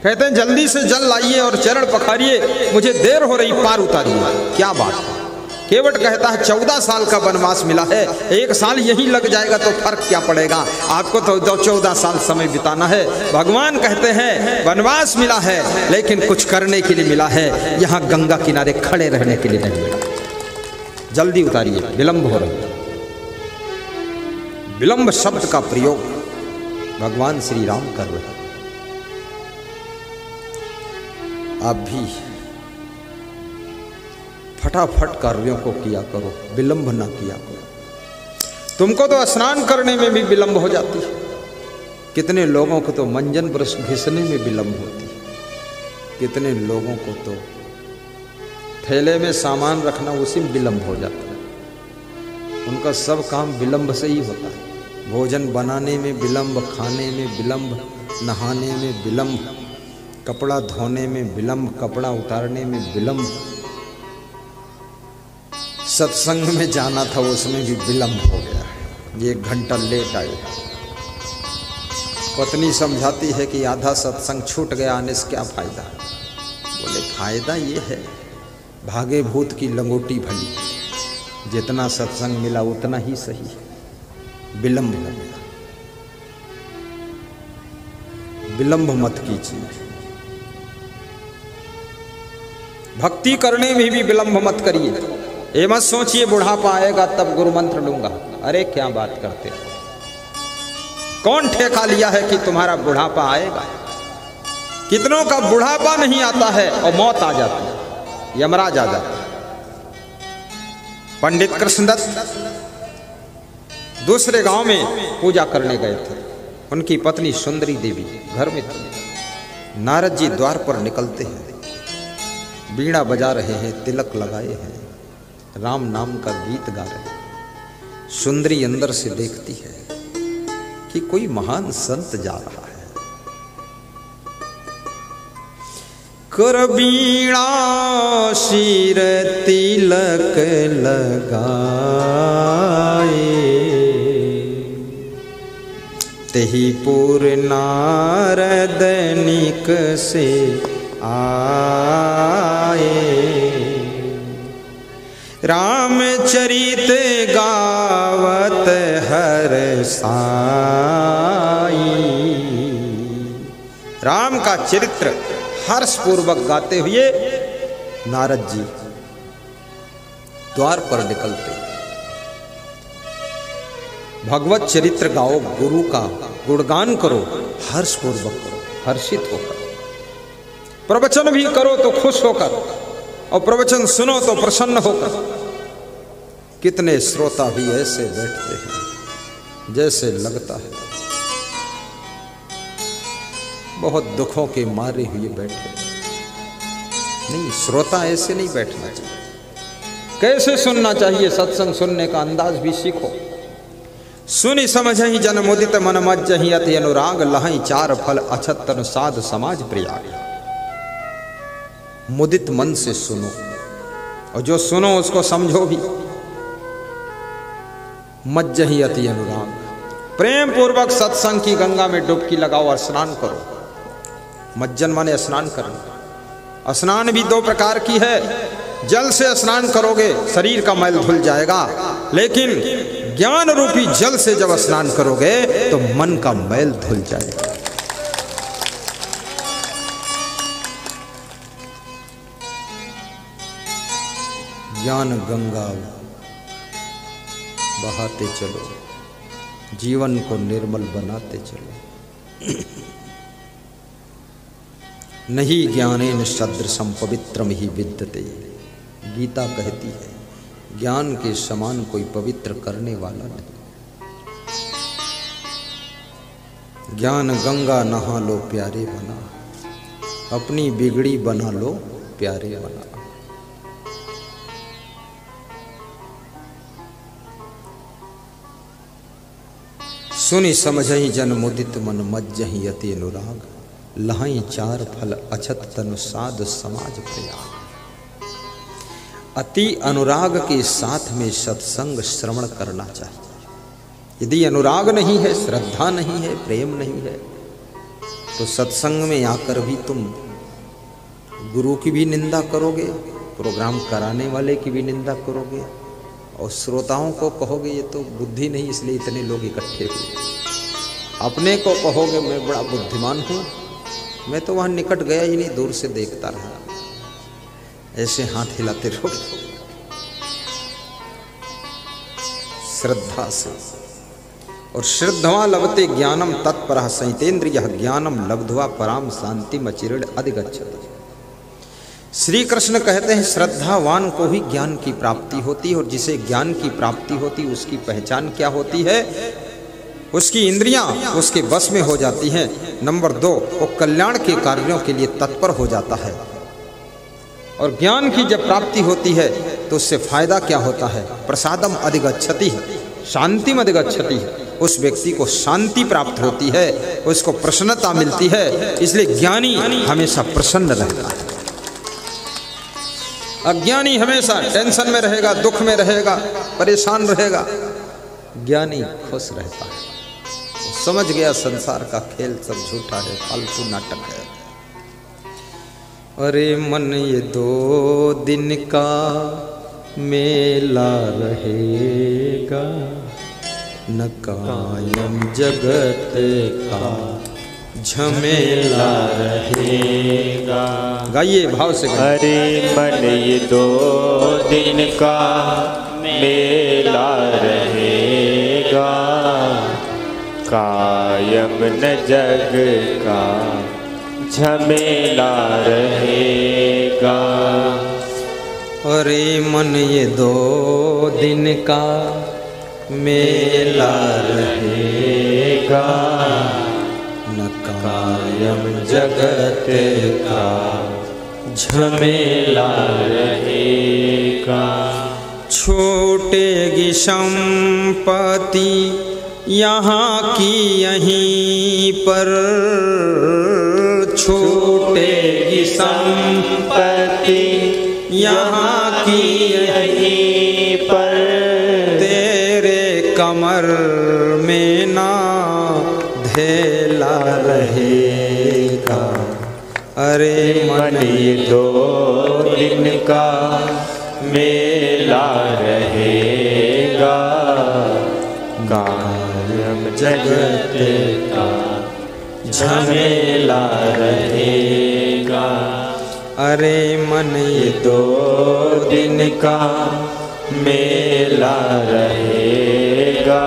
कहते हैं जल्दी से जल लाइए और चरण पखारिए, मुझे देर हो रही, पार उतारिए। क्या बात है। केवट कहता है 14 साल का वनवास मिला है, 1 साल यहीं लग जाएगा तो फर्क क्या पड़ेगा, आपको तो 14 साल समय बिताना है। भगवान कहते हैं वनवास मिला है लेकिन कुछ करने के लिए मिला है, यहाँ गंगा किनारे खड़े रहने के लिए नहीं मिला। जल्दी उतारिए, विलंब हो रहा है। विलंब शब्द का प्रयोग भगवान श्री राम कर रहे हैं। आप भी फटाफट कार्यों को किया करो, विलंब ना किया करो। तुमको तो स्नान करने में भी विलंब हो जाती है, कितने लोगों को तो मंजन ब्रश घिसने में विलंब होती है, कितने लोगों को तो थैले में सामान रखना उसी में विलंब हो जाता है। उनका सब काम विलंब से ही होता है। भोजन बनाने में विलंब, खाने में विलंब, नहाने में विलंब, कपड़ा धोने में विलंब, कपड़ा उतारने में विलंब, सत्संग में जाना था उसमें भी विलंब हो गया, ये 1 घंटा लेट आए। पत्नी समझाती है कि आधा सत्संग छूट गया, आने से क्या फायदा। बोले फायदा ये है, भागे भूत की लंगोटी भली, जितना सत्संग मिला उतना ही सही, विलंब हो गया। विलंब मत कीजिए। भक्ति करने में भी विलंब मत करिए। ये मत सोचिए बुढ़ापा आएगा तब गुरु मंत्र लूंगा। अरे क्या बात करते हो, कौन ठेका लिया है कि तुम्हारा बुढ़ापा आएगा? कितनों का बुढ़ापा नहीं आता है और मौत आ जाती है, यमराज आ जाता है। पंडित कृष्णदत्त दूसरे गांव में पूजा करने गए थे। उनकी पत्नी सुंदरी देवी घर में थी। नारद जी द्वार पर निकलते हैं, बीड़ा बजा रहे हैं, तिलक लगाए हैं, राम नाम का गीत गा रहे हैं। सुंदरी अंदर से देखती है कि कोई महान संत जा रहा है। कर बीड़ा शिर तिलक लगाए, तेहि पुर नारद निक से आए। रामचरित गावत हर साई। राम का चरित्र हर्ष पूर्वक गाते हुए नारद जी द्वार पर निकलते। भगवत चरित्र गाओ, गुरु का गुणगान करो, हर्ष पूर्वक करो, हर्षित होकर। प्रवचन भी करो तो खुश होकर, और प्रवचन सुनो तो प्रसन्न होकर। कितने श्रोता भी ऐसे बैठते हैं जैसे लगता है बहुत दुखों के मारे हुए बैठे। नहीं, श्रोता ऐसे नहीं बैठना चाहिए। कैसे सुनना चाहिए? सत्संग सुनने का अंदाज भी सीखो। सुनि समझहि जन मुदित मन मज्जहि अति अनुराग, लहई चार फल अछत तन साध समाज प्रयाग। मुदित मन से सुनो, और जो सुनो उसको समझो भी। मज्जहि अति अनुराग, प्रेम पूर्वक सत्संग की गंगा में डुबकी लगाओ और स्नान करो। मज्जन माने स्नान करना। स्नान भी दो प्रकार की है। जल से स्नान करोगे शरीर का मैल धुल जाएगा, लेकिन ज्ञान रूपी जल से जब स्नान करोगे तो मन का मैल धुल जाएगा। ज्ञान गंगा बहाते चलो, जीवन को निर्मल बनाते चलो। नहीं ज्ञानेन सदृशं पवित्रम ही विद्यते। गीता कहती है ज्ञान के समान कोई पवित्र करने वाला नहीं। ज्ञान गंगा नहा लो प्यारे बना, अपनी बिगड़ी बना लो प्यारे बना। सुनि समझहि जन मुदित मन मज्जहि अति अनुराग, लहई चार फल अछत तनु साध समाज प्रयाग। अति अनुराग के साथ में सत्संग श्रवण करना चाहिए। यदि अनुराग नहीं है, श्रद्धा नहीं है, प्रेम नहीं है, तो सत्संग में आकर भी तुम गुरु की भी निंदा करोगे, प्रोग्राम कराने वाले की भी निंदा करोगे, और श्रोताओं को कहोगे ये तो बुद्धि नहीं इसलिए इतने लोग इकट्ठे हुए। अपने को कहोगे मैं बड़ा बुद्धिमान हूँ, मैं तो वहाँ निकट गया ही नहीं, दूर से देखता रहा। ऐसे हाथ हिलाते रहो। श्रद्धा से, और श्रद्धवा लभते ज्ञानम तत्परः संहितेन्द्रियः ज्ञानम लब्ध्वा पराम शांतिम अचिरेण अधिगच्छति। श्री कृष्ण कहते हैं श्रद्धावान को ही ज्ञान की प्राप्ति होती है, और जिसे ज्ञान की प्राप्ति होती है उसकी पहचान क्या होती है? उसकी इंद्रियां उसके बस में हो जाती हैं। नंबर 2, वो कल्याण के कार्यों के लिए तत्पर हो जाता है। और ज्ञान की जब प्राप्ति होती है तो उससे फायदा क्या होता है? प्रसादम अधिगच्छति, शांतिम अधिगच्छति। उस व्यक्ति को शांति प्राप्त होती है, उसको प्रसन्नता मिलती है। इसलिए ज्ञानी हमेशा प्रसन्न रहता है। अज्ञानी हमेशा टेंशन में रहेगा, दुख में रहेगा, परेशान रहेगा। ज्ञानी खुश रहता है, समझ गया संसार का खेल सब झूठा है, फालतू नाटक है। अरे मन ये 2 दिन का मेला रहेगा, न कायम जगत का झमेला रहेगा। गाइए भाव से गाइए। अरे मन ये 2 दिन का मेला रहेगा, कायम न जग का झमेला रहेगा। अरे मन ये 2 दिन का मेला रहेगा, न कायम जगत का झमेला रहेगा। छूटेगी संपत्ति यहाँ की यहीं पर, छूटेगी संपत्ति यहाँ की यहीं पर, तेरे कमर में ना धेला रहेगा। अरे मन ये 2 दिन का मेला रहेगा, कायम जगत का झमेला रहेगा। अरे मन ये 2 दिन का मेला रहेगा,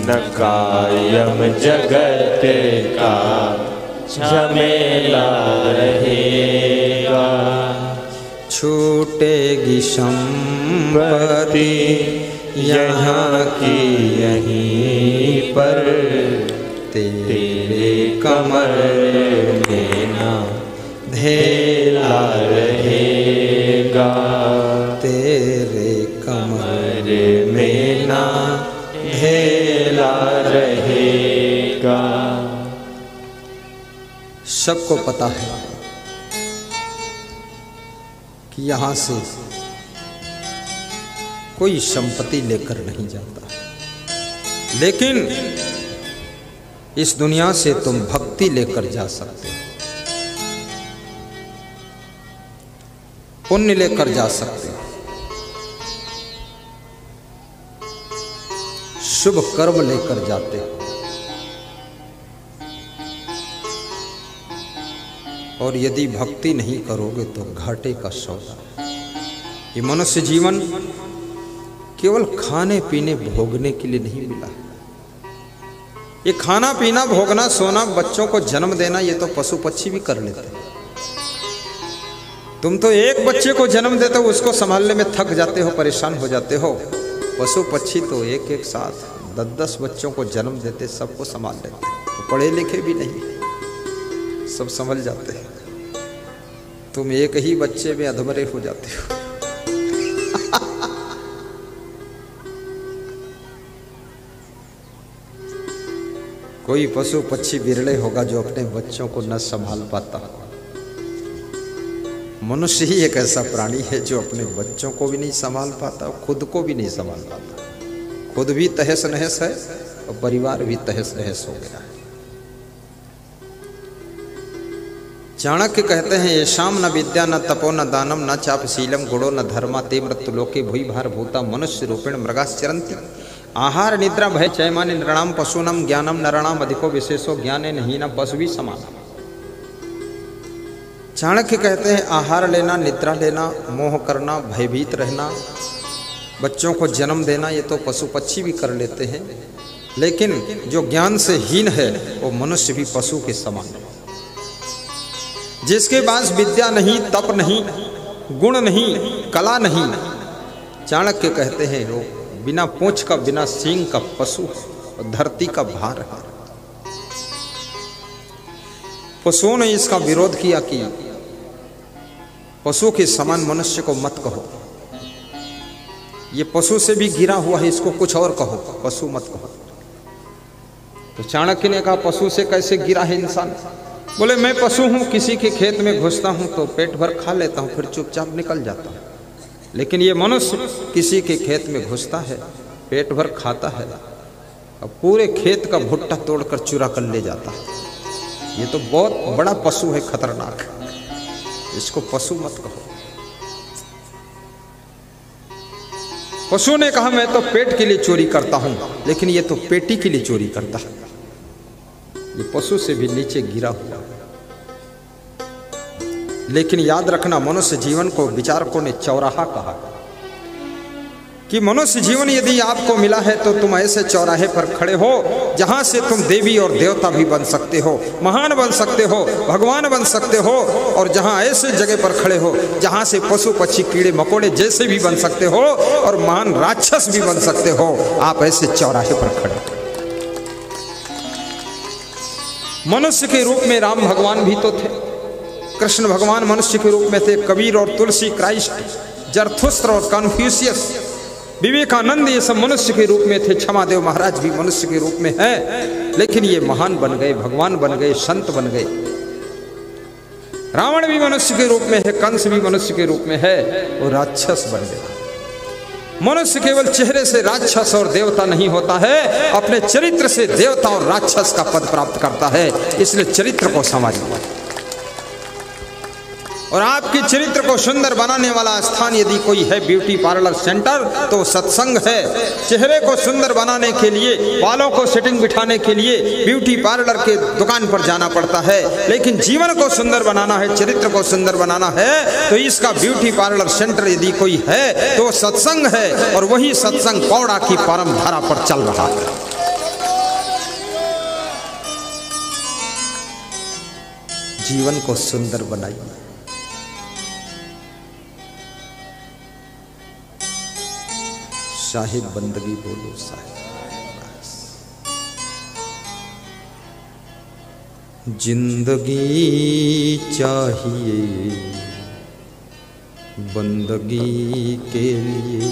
न कायम जगत का झमेला रहेगा। छूटेगी संपत्ति यहाँ की यहीं पर, तेरे कमर में ना धेला रहेगा, तेरे कमर में ना धेला रहेगा। सबको पता है कि यहाँ से कोई संपत्ति लेकर नहीं जाता, लेकिन इस दुनिया से तुम भक्ति लेकर जा सकते हो, पुण्य लेकर जा सकते हो, शुभ कर्म लेकर जाते हो। और यदि भक्ति नहीं करोगे तो घाटे का सौदा। ये मनुष्य जीवन केवल खाने पीने भोगने के लिए नहीं मिला है। ये खाना पीना भोगना सोना बच्चों को जन्म देना ये तो पशु पक्षी भी कर लेते हैं। तुम तो एक बच्चे को जन्म देते हो, उसको संभालने में थक जाते हो, परेशान हो जाते हो। पशु पक्षी तो एक एक साथ 10-10 बच्चों को जन्म देते, सबको संभाल लेते, तो पढ़े लिखे भी नहीं, सब संभल जाते हैं। तुम एक ही बच्चे में अधमरे हो जाते हो। कोई पशु पक्षी बिरले होगा जो अपने बच्चों को न संभाल पाता। मनुष्य ही एक ऐसा प्राणी है जो अपने बच्चों को भी नहीं संभाल पाता, खुद को भी नहीं संभाल पाता। खुद भी तहस नहस है और परिवार भी तहस नहस हो गया है। चाणक्य कहते हैं, येषाम न विद्या न तपो न दानम न चापशीलम गुणो न धर्मा ते मृत्युलोके भूई भार भूता मनुष्य रूपेण मृगाश्चरन्ति। आहार निद्रा भय चैमानि नृणाम पशूनाम ज्ञानम नरणाम अधिको विशेषो ज्ञाने नहीं न पशु भी समान। चाणक्य कहते हैं, आहार लेना, निद्रा लेना, मोह करना, भयभीत रहना, बच्चों को जन्म देना, ये तो पशु पक्षी भी कर लेते हैं, लेकिन जो ज्ञान से हीन है वो मनुष्य भी पशु के समान है। जिसके पास विद्या नहीं, तप नहीं, गुण नहीं, कला नहीं, चाणक्य कहते हैं वो बिना पूंछ का, बिना सींग का पशु और धरती का भार है। पशुओं ने इसका विरोध किया कि पशु के समान मनुष्य को मत कहो, ये पशु से भी गिरा हुआ है, इसको कुछ और कहो, पशु मत कहो। तो चाणक्य ने कहा, पशु से कैसे गिरा है इंसान? बोले, मैं पशु हूं, किसी के खेत में घुसता हूं तो पेट भर खा लेता हूं, फिर चुपचाप निकल जाता हूं, लेकिन ये मनुष्य किसी के खेत में घुसता है, पेट भर खाता है और पूरे खेत का भुट्टा तोड़कर चुरा कर ले जाता है। ये तो बहुत बड़ा पशु है, खतरनाक, इसको पशु मत कहो। पशु ने कहा, मैं तो पेट के लिए चोरी करता हूं, लेकिन ये तो पेटी के लिए चोरी करता है। ये पशु से भी नीचे गिरा हुआ है। लेकिन याद रखना, मनुष्य जीवन को विचारकों ने चौराहा कहा कि मनुष्य जीवन यदि आपको मिला है तो तुम ऐसे चौराहे पर खड़े हो जहां से तुम देवी और देवता भी बन सकते हो, महान बन सकते हो, भगवान बन सकते हो, और जहां ऐसे जगह पर खड़े हो जहां से पशु पक्षी कीड़े मकोड़े जैसे भी बन सकते हो और महान राक्षस भी बन सकते हो। आप ऐसे चौराहे पर खड़े हो। मनुष्य के रूप में राम भगवान भी तो थे, कृष्ण भगवान मनुष्य के रूप में थे, कबीर और तुलसी, क्राइस्ट, जरथुस्त्र और कन्फ्यूशियस, विवेकानंद, ये सब मनुष्य के रूप में थे। क्षमादेव महाराज भी मनुष्य के रूप में है, लेकिन ये महान बन गए, भगवान बन गए, संत बन गए। रावण भी मनुष्य के रूप में है, कंस भी मनुष्य के रूप में है, वो राक्षस बन गया। मनुष्य केवल चेहरे से राक्षस और देवता नहीं होता है, अपने चरित्र से देवता और राक्षस का पद प्राप्त करता है। इसलिए चरित्र को समझिए, और आपके चरित्र को सुंदर बनाने वाला स्थान यदि कोई है ब्यूटी पार्लर सेंटर, तो सत्संग है। चेहरे को सुंदर बनाने के लिए, बालों को सेटिंग बिठाने के लिए ब्यूटी पार्लर के दुकान पर जाना पड़ता है, लेकिन जीवन को सुंदर बनाना है, चरित्र को सुंदर बनाना है, तो इसका ब्यूटी पार्लर सेंटर यदि कोई है तो सत्संग है, और वही सत्संग पौड़ा की परम धारा पर चल रहा है। जीवन को सुंदर बनाइए। साहिब बंदगी बोलो साहिब। जिंदगी चाहिए बंदगी के लिए,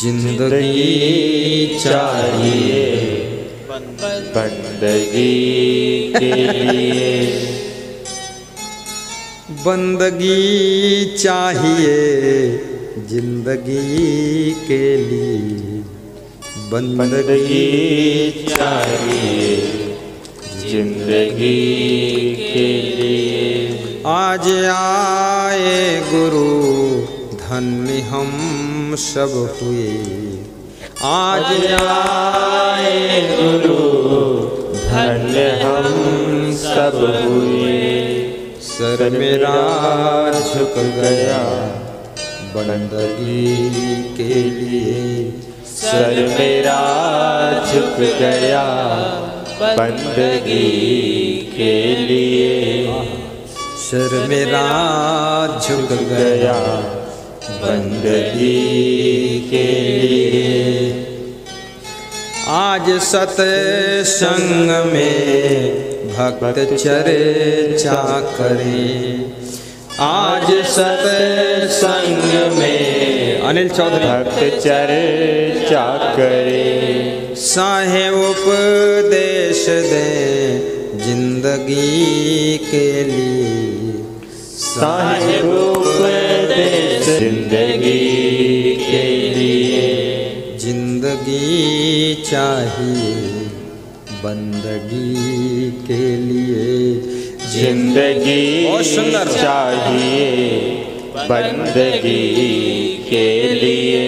जिंदगी चाहिए बंदगी के लिए, बंदगी चाहिए जिंदगी के लिए, बंदगी चाहिए जिंदगी के लिए। आज आए गुरु धन्य हम सब हुए, आज आए गुरु धन्य हम सब हुए। सर मेरा झुक गया बंदगी के लिए, सर मेरा झुक गया बंदगी के लिए। सर मेरा झुक गया बंदगी के लिए। आज सत्संग में भक्त चर्चा करें, आज सत्संग में अनिल चौधरी भक्त चर्चा करे। साहेब उपदेश दे जिंदगी के लिए, साहेब उपदेश जिंदगी के लिए। जिंदगी चाहिए बंदगी के लिए, जिंदगी बहुत सुंदर चाहिए बंदगी के लिए।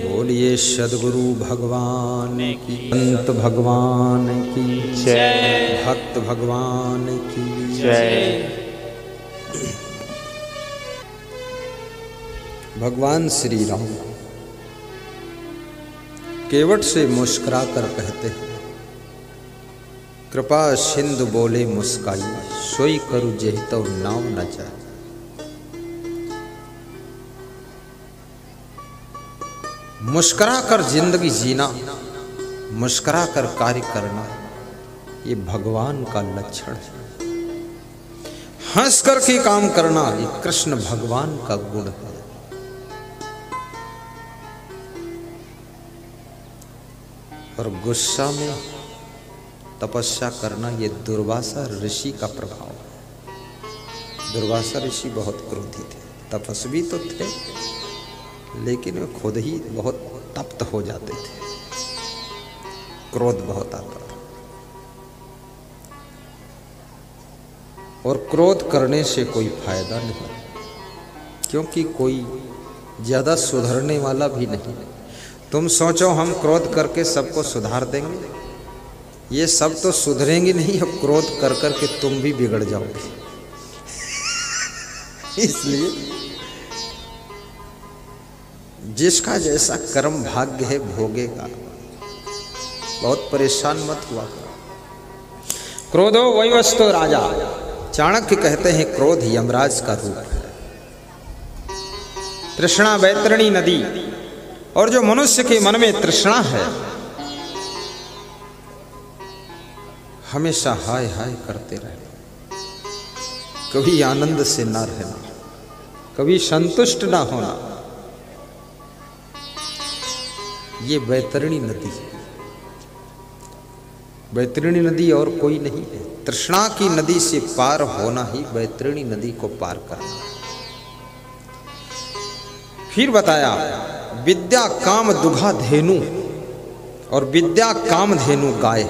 बोलिए सद्गुरु भगवान की, संत भगवान की जय, भक्त भगवान की जय। भगवान श्री राम केवट से मुस्कुरा कर कहते हैं, कृपा सिंधु बोले मुस्काई, सोई करु जेहितो नाव न जाए। मुस्कुरा कर जिंदगी जीना, मुस्कुरा कर कार्य करना, ये भगवान का लक्षण है। हंस कर के काम करना, ये कृष्ण भगवान का गुण है। और गुस्सा में तपस्या करना, ये दुर्वासा ऋषि का प्रभाव है। दुर्वासा ऋषि बहुत क्रोधी थे, तपस्वी तो थे लेकिन वे खुद ही बहुत तप्त हो जाते थे, क्रोध बहुत आता था। और क्रोध करने से कोई फायदा नहीं, क्योंकि कोई ज्यादा सुधरने वाला भी नहीं। तुम सोचो हम क्रोध करके सबको सुधार देंगे, ये सब तो सुधरेंगे नहीं, अब क्रोध कर कर के तुम भी बिगड़ जाओगे। इसलिए जिसका जैसा कर्म भाग्य है भोगेगा, बहुत परेशान मत हुआ करो। क्रोधो वैवस्तो राजा, चाणक्य कहते हैं क्रोध यमराज का रूप है। तृष्णा वैतरणी नदी, और जो मनुष्य के मन में तृष्णा है हमेशा हाय हाय करते रहना, कभी आनंद से ना रहना, कभी संतुष्ट ना होना, ये वैतरणी नदी है। वैतरणी नदी और कोई नहीं है। तृष्णा की नदी से पार होना ही वैतरणी नदी को पार करना। फिर बताया विद्या काम दुघा धेनु, और विद्या काम धेनु गाय।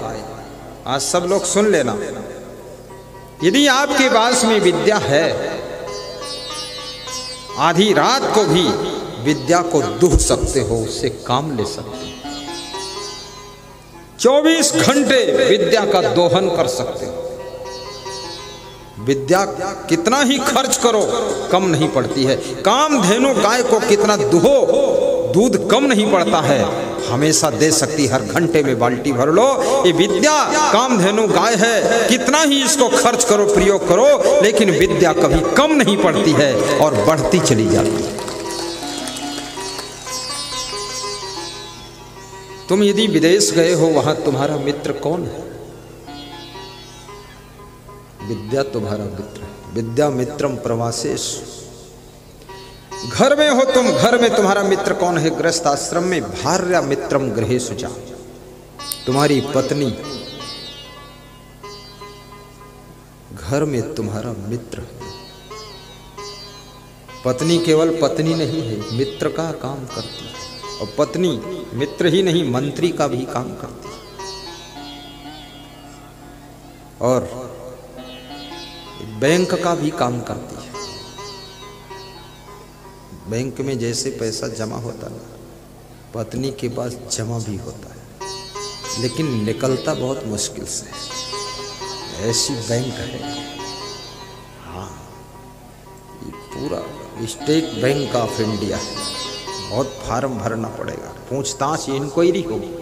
आज सब लोग सुन लेना, यदि आपके पास में विद्या है, आधी रात को भी विद्या को दुह सकते हो, उससे काम ले सकते हो। 24 घंटे विद्या का दोहन कर सकते हो। विद्या कितना ही खर्च करो कम नहीं पड़ती है। कामधेनु गाय को कितना दुहो, दूध कम नहीं पड़ता है, हमेशा दे सकती। हर घंटे में बाल्टी भर लो। ये विद्या कामधेनु गाय है, कितना ही इसको खर्च करो, प्रयोग करो, लेकिन विद्या कभी कम नहीं पड़ती है और बढ़ती चली जाती है। तुम यदि विदेश गए हो, वहां तुम्हारा मित्र कौन है? विद्या तुम्हारा मित्र है। विद्या मित्रम प्रवासेश। घर में हो तुम, घर में तुम्हारा मित्र कौन है? गृहस्थ आश्रम में भार्या मित्रम गृहेषु जा। तुम्हारी पत्नी घर में तुम्हारा मित्र है। पत्नी केवल पत्नी नहीं है, मित्र का काम करती है। और पत्नी मित्र ही नहीं, मंत्री का भी काम करती है। और बैंक का भी काम करती है। बैंक में जैसे पैसा जमा होता है, पत्नी के पास जमा भी होता है, लेकिन निकलता बहुत मुश्किल से है। ऐसी बैंक है। हाँ, ये पूरा स्टेट बैंक ऑफ इंडिया है। बहुत फार्म भरना पड़ेगा, पूछताछ इंक्वायरी होगी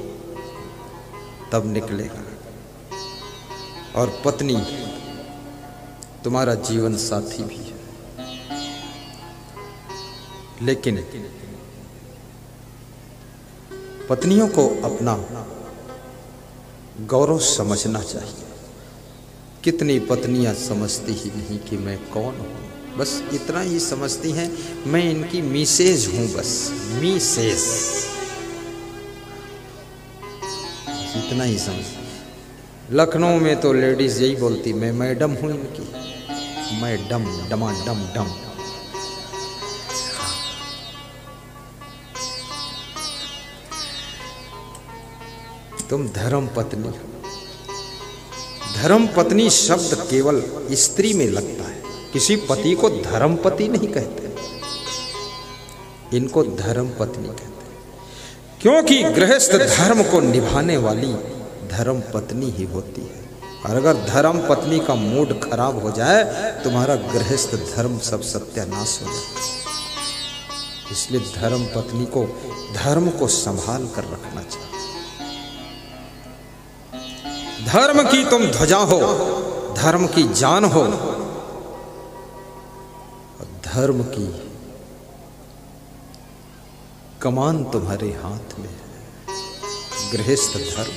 तब निकलेगा। और पत्नी तुम्हारा जीवन साथी भी है, लेकिन पत्नियों को अपना गौरव समझना चाहिए। कितनी पत्नियां समझती ही नहीं कि मैं कौन हूं, बस इतना ही समझती हैं मैं इनकी मिसेज हूं, बस मिसेज, इतना ही समझ। लखनऊ में तो लेडीज यही बोलती मैं मैडम हूं इनकी, मैडम डमा डम डम। तुम धर्म पत्नी हो। धर्म पत्नी शब्द केवल स्त्री में लगता है, किसी पति को धर्म पति नहीं कहते, इनको धर्म पत्नी कहते हैं। क्योंकि गृहस्थ धर्म को निभाने वाली धर्म पत्नी ही होती है। और अगर धर्म पत्नी का मूड खराब हो जाए, तुम्हारा गृहस्थ धर्म सब सत्यानाश हो जाए। इसलिए धर्म पत्नी को धर्म को संभाल कर रखना चाहिए। धर्म की तुम ध्वजा हो, धर्म की जान हो, धर्म की कमान तुम्हारे हाथ में है, गृहस्थ धर्म।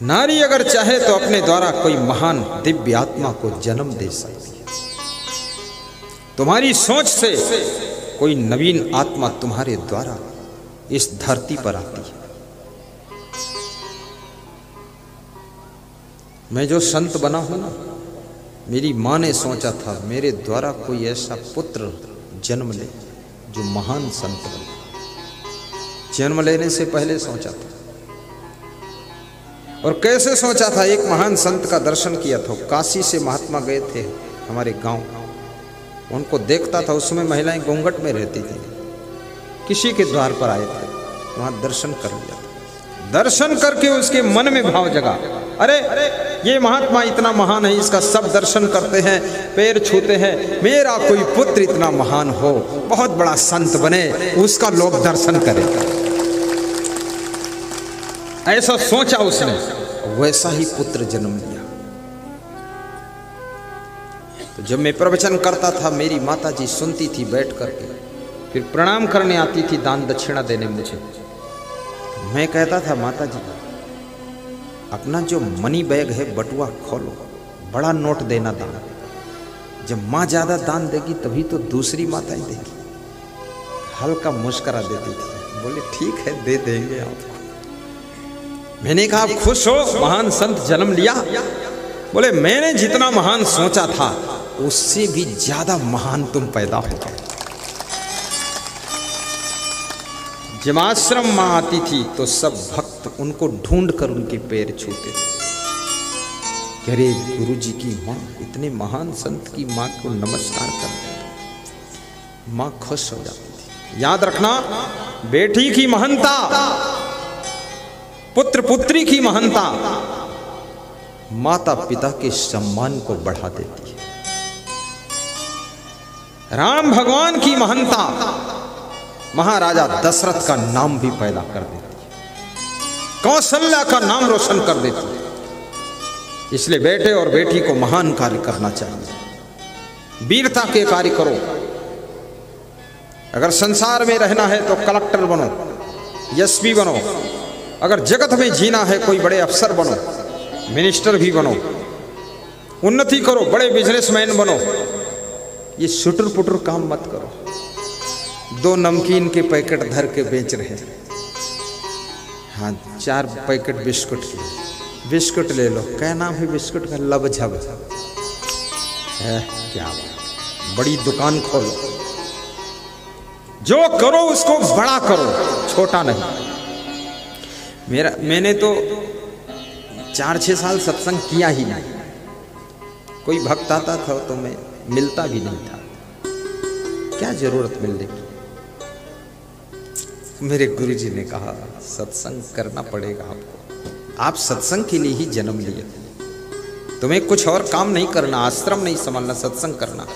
नारी अगर चाहे तो अपने द्वारा कोई महान दिव्य आत्मा को जन्म दे सकती है। तुम्हारी सोच से कोई नवीन आत्मा तुम्हारे द्वारा इस धरती पर आती है। मैं जो संत बना हूं ना, मेरी माँ ने सोचा था मेरे द्वारा कोई ऐसा पुत्र जन्म ले जो महान संत बने। जन्म लेने से पहले सोचा था। और कैसे सोचा था? एक महान संत का दर्शन किया था। काशी से महात्मा गए थे हमारे गांव, उनको देखता था, उसमें महिलाएं घूंघट में रहती थी। किसी के द्वार पर आए थे, वहां दर्शन कर लिया था। दर्शन करके उसके मन में भाव जगा, अरे ये महात्मा इतना महान है, इसका सब दर्शन करते हैं, पैर छूते हैं, मेरा कोई पुत्र इतना महान हो, बहुत बड़ा संत बने, उसका लोग दर्शन करें। ऐसा सोचा उसने, वैसा ही पुत्र जन्म लिया। तो जब मैं प्रवचन करता था, मेरी माता जी सुनती थी बैठ करके, फिर प्रणाम करने आती थी दान दक्षिणा देने मुझे। मैं कहता था, माता जी अपना जो मनी बैग है बटुआ खोलो, बड़ा नोट देना दान। जब माँ ज्यादा दान देगी तभी तो दूसरी माताएं देगी। हल्का मुस्कुरा देती थी, बोले ठीक है दे देंगे आपको। मैंने कहा आप खुश हो, महान संत जन्म लिया? बोले मैंने जितना महान सोचा था उससे भी ज्यादा महान तुम पैदा हो गए। जब आश्रम माँ आती थी तो सब भक्त उनको ढूंढ कर उनके पैर छूते थे। अरे गुरु जी की माँ, इतने महान संत की माँ को नमस्कार करते। माँ खुश हो जाती थी। याद रखना, बेटी की महानता, पुत्र पुत्री की महानता माता पिता के सम्मान को बढ़ा देती है। राम भगवान की महानता महाराजा दशरथ का नाम भी पैदा कर देती है, कौशल्या का नाम रोशन कर देती है। इसलिए बेटे और बेटी को महान कार्य करना चाहिए, वीरता के कार्य करो। अगर संसार में रहना है तो कलेक्टर बनो, एसपी बनो। अगर जगत में जीना है कोई बड़े अफसर बनो, मिनिस्टर भी बनो, उन्नति करो, बड़े बिजनेसमैन बनो। ये सुटर पुटर काम मत करो। 2 नमकीन के पैकेट धर के बेच रहे हैं, हाँ 4 पैकेट बिस्कुट के, बिस्कुट ले लो, क्या नाम है बिस्कुट का? लबझब है। क्या बात, बड़ी दुकान खोलो। जो करो उसको बड़ा करो, छोटा नहीं। मैंने तो 4-6 साल सत्संग किया ही नहीं। कोई भक्त आता था तो मैं मिलता भी नहीं था, क्या जरूरत मिलने की। मेरे गुरुजी ने कहा सत्संग करना पड़ेगा आपको, आप सत्संग के लिए ही जन्म लिए, तुम्हें कुछ और काम नहीं करना, आश्रम नहीं संभालना, सत्संग करना।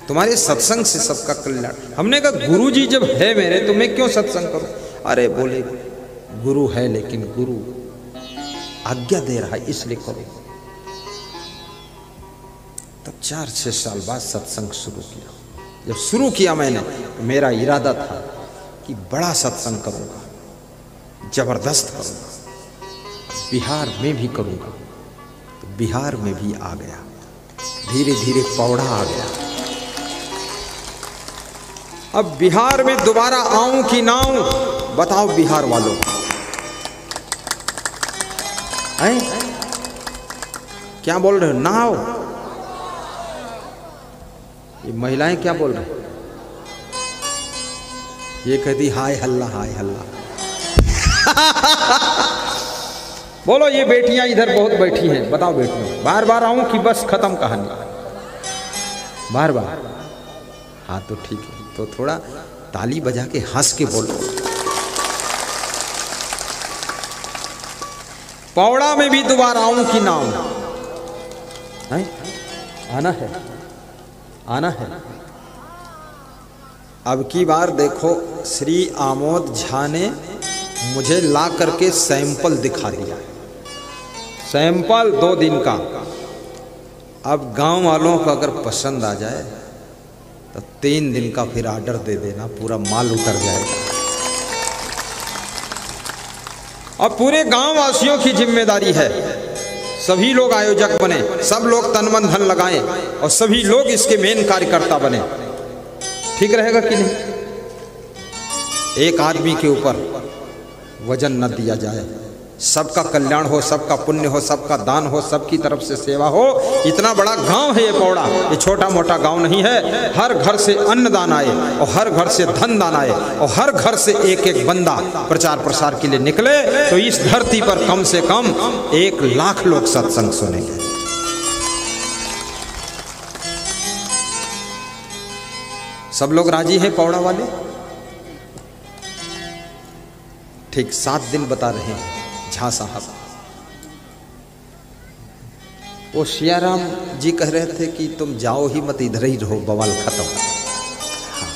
तुम्हारे सत्संग से सबका कल्याण। हमने कहा गुरुजी जब है मेरे तो मैं क्यों सत्संग करूं? अरे बोले गुरु है लेकिन गुरु आज्ञा दे रहा है इसलिए करो। तब 4-6 साल बाद सत्संग शुरू किया। जब शुरू किया मैंने, मेरा इरादा था कि बड़ा सत्संग करूंगा, जबरदस्त करूंगा, बिहार में भी करूंगा। तो बिहार में भी आ गया, धीरे धीरे पौड़ा आ गया। अब बिहार में दोबारा आऊं कि ना आऊं, बताओ बिहार वालों हैं? क्या बोल रहे हो? ना आओ। ये महिलाएं क्या बोल रही? ये कहती हाय हल्ला हाय हल्ला। बोलो ये बेटियां इधर बहुत बैठी हैं, बताओ बेटियों बार बार आऊं कि बस खत्म कहानी? बार बार? हाँ तो ठीक है, तो थोड़ा ताली बजा के हंस के बोलो। पौड़ा में भी दोबारा आऊं कि ना आऊं? आना है, आना है। अब की बार देखो, श्री आमोद झा ने मुझे ला करके सैंपल दिखा दिया, सैंपल 2 दिन का। अब गांव वालों को अगर पसंद आ जाए तो 3 दिन का फिर ऑर्डर दे देना, पूरा माल उतर जाएगा। अब पूरे गांव वासियों की जिम्मेदारी है, सभी लोग आयोजक बने, सब लोग तन मन धन लगाएं और सभी लोग इसके मेन कार्यकर्ता बने। ठीक रहेगा कि नहीं? एक आदमी के ऊपर वजन न दिया जाए, सबका कल्याण हो, सबका पुण्य हो, सबका दान हो, सबकी तरफ से सेवा हो। इतना बड़ा गांव है ये पौड़ा, ये छोटा मोटा गांव नहीं है। हर घर से अन्न दान आए और हर घर से धन दान आए और हर घर से एक एक बंदा प्रचार प्रसार के लिए निकले तो इस धरती पर कम से कम 1 लाख लोग सत्संग सुनेंगे। सब लोग राजी हैं पौड़ा वाले? ठीक 7 दिन बता रहे हैं। झा साहब। वो सियाराम जी कह रहे थे कि तुम जाओ ही मत, इधर ही रहो, बवाल खत्म। हाँ,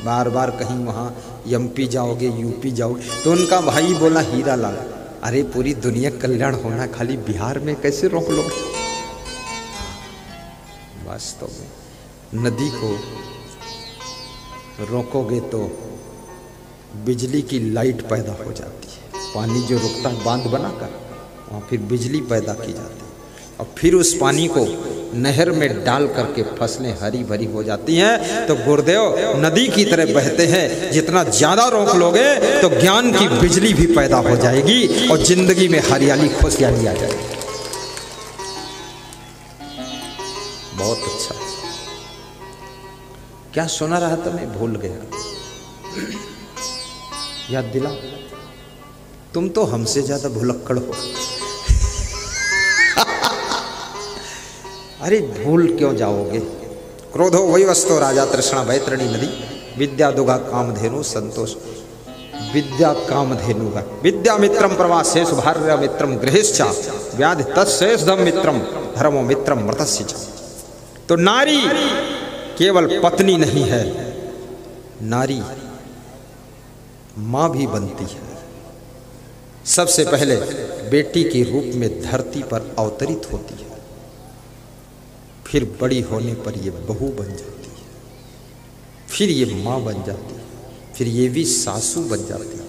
बार बार कहीं वहाँ एमपी जाओगे, यूपी जाओगे। तो उनका भाई बोला हीरा लाल, अरे पूरी दुनिया कल्याण होना, खाली बिहार में कैसे रोक लोगे? वास्तव में नदी को रोकोगे तो बिजली की लाइट पैदा हो जाती है। पानी जो रुकता है बांध बनाकर, वहाँ फिर बिजली पैदा की जाती है, और फिर उस पानी को नहर में डाल करके फसलें हरी भरी हो जाती हैं। तो गुरुदेव नदी की तरह बहते हैं, जितना ज्यादा रोक लोगे तो ज्ञान की बिजली भी पैदा हो जाएगी और जिंदगी में हरियाली खुशहाली आ जाएगी। बहुत अच्छा। क्या सुना रहा था मैं भूल गया, याद दिला। तुम तो हमसे ज्यादा भुलक्कड़ हो। अरे भूल क्यों जाओगे? क्रोधो वही वस्तो राजा तृष्णा वैतरणी नदी विद्या दुगा कामधेनु संतोष। विद्या कामधेनु का विद्या मित्रम प्रवासेश भार्य मित्रम गृहेश्चा व्याधि तत्शेष धम मित्रम धर्मो मित्रम मृतस्य च। तो नारी केवल पत्नी नहीं है, नारी मां भी बनती है। सबसे पहले बेटी के रूप में धरती पर अवतरित होती है, फिर बड़ी होने पर ये बहू बन जाती है, फिर ये माँ बन जाती है, फिर ये भी सासू बन जाती है,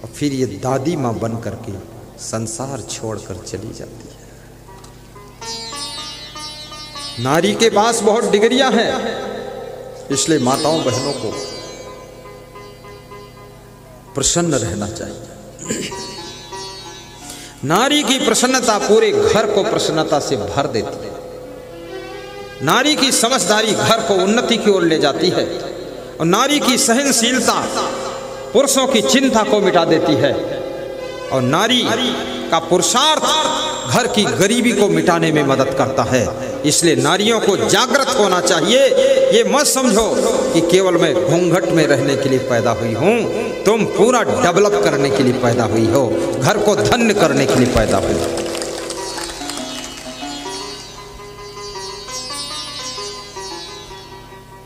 और फिर ये दादी माँ बन करके संसार छोड़कर चली जाती है। नारी के पास बहुत डिग्रियां हैं, इसलिए माताओं बहनों को प्रसन्न रहना चाहिए। नारी की प्रसन्नता पूरे घर को प्रसन्नता से भर देती है। नारी की समझदारी घर को उन्नति की ओर ले जाती है, और नारी की सहनशीलता पुरुषों की चिंता को मिटा देती है, और नारी का पुरुषार्थ घर की गरीबी को मिटाने में मदद करता है। इसलिए नारियों को जागृत होना चाहिए। ये मत समझो कि केवल मैं घूंघट में रहने के लिए पैदा हुई हूं, तुम पूरा डेवलप करने के लिए पैदा हुई हो, घर को धन्य करने के लिए पैदा हुई हो।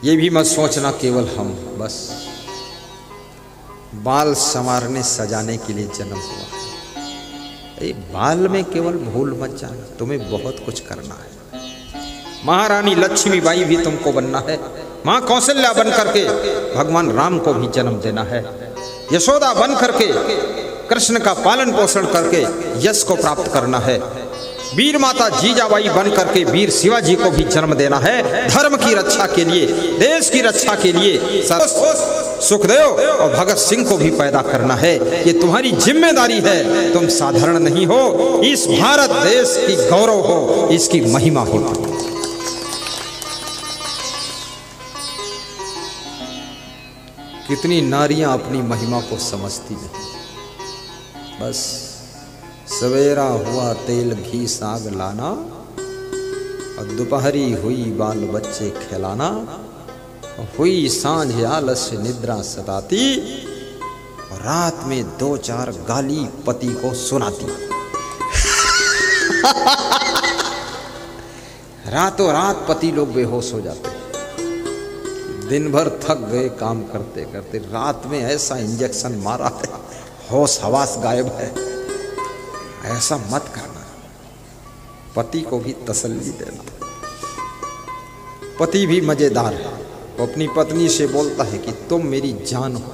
ये भी मत सोचना केवल हम बस बाल संवारने सजाने के लिए जन्म हुआ है। बाल में केवल भूल मत जाना, तुम्हें बहुत कुछ करना है। महारानी लक्ष्मीबाई भी तुमको बनना है, मां कौशल्या बन करके भगवान राम को भी जन्म देना है, यशोदा बन करके कृष्ण का पालन पोषण करके यश को प्राप्त करना है, वीर माता जीजाबाई बन करके वीर शिवाजी को भी जन्म देना है। धर्म की रक्षा के लिए, देश की रक्षा के लिए सुखदेव और भगत सिंह को भी पैदा करना है। ये तुम्हारी जिम्मेदारी है, तुम साधारण नहीं हो। इस भारत देश की गौरव हो, इसकी महिमा हो। कितनी नारियां अपनी महिमा को समझती नहीं, बस सवेरा हुआ तेल घी साग लाना, और दोपहरी हुई बाल बच्चे खिलाना, हुई सांझ आलस्य निद्रा सताती, और रात में 2-4 गाली पति को सुनाती। रातों रात पति लोग बेहोश हो जाते हैं, दिन भर थक गए काम करते करते, रात में ऐसा इंजेक्शन मारा है, होश हवास गायब है। ऐसा मत करना। पति को भी तसल्ली देना। पति भी मजेदार है, वो अपनी पत्नी से बोलता है कि तुम मेरी जान हो।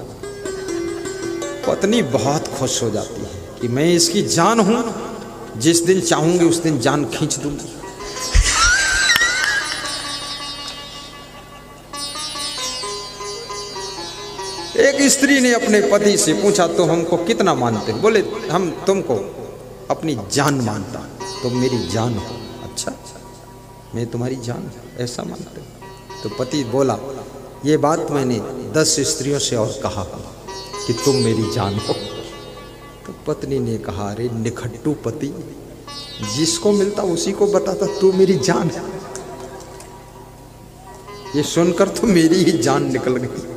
पत्नी बहुत खुश हो जाती है कि मैं इसकी जान हूं, जिस दिन चाहूंगी उस दिन जान खींच दूंगी। एक स्त्री ने अपने पति से पूछा, तो हमको कितना मानते हो? बोले, हम तुमको अपनी जान मानता, तुम मेरी जान हो। अच्छा, मैं तुम्हारी जान ऐसा मानते हो? तो पति बोला, ये बात मैंने 10 स्त्रियों से और कहा कि तुम मेरी जान हो। तो पत्नी ने कहा, अरे निखट्टू पति, जिसको मिलता उसी को बताता तू मेरी जान है। ये सुनकर तो मेरी ही जान निकल गई।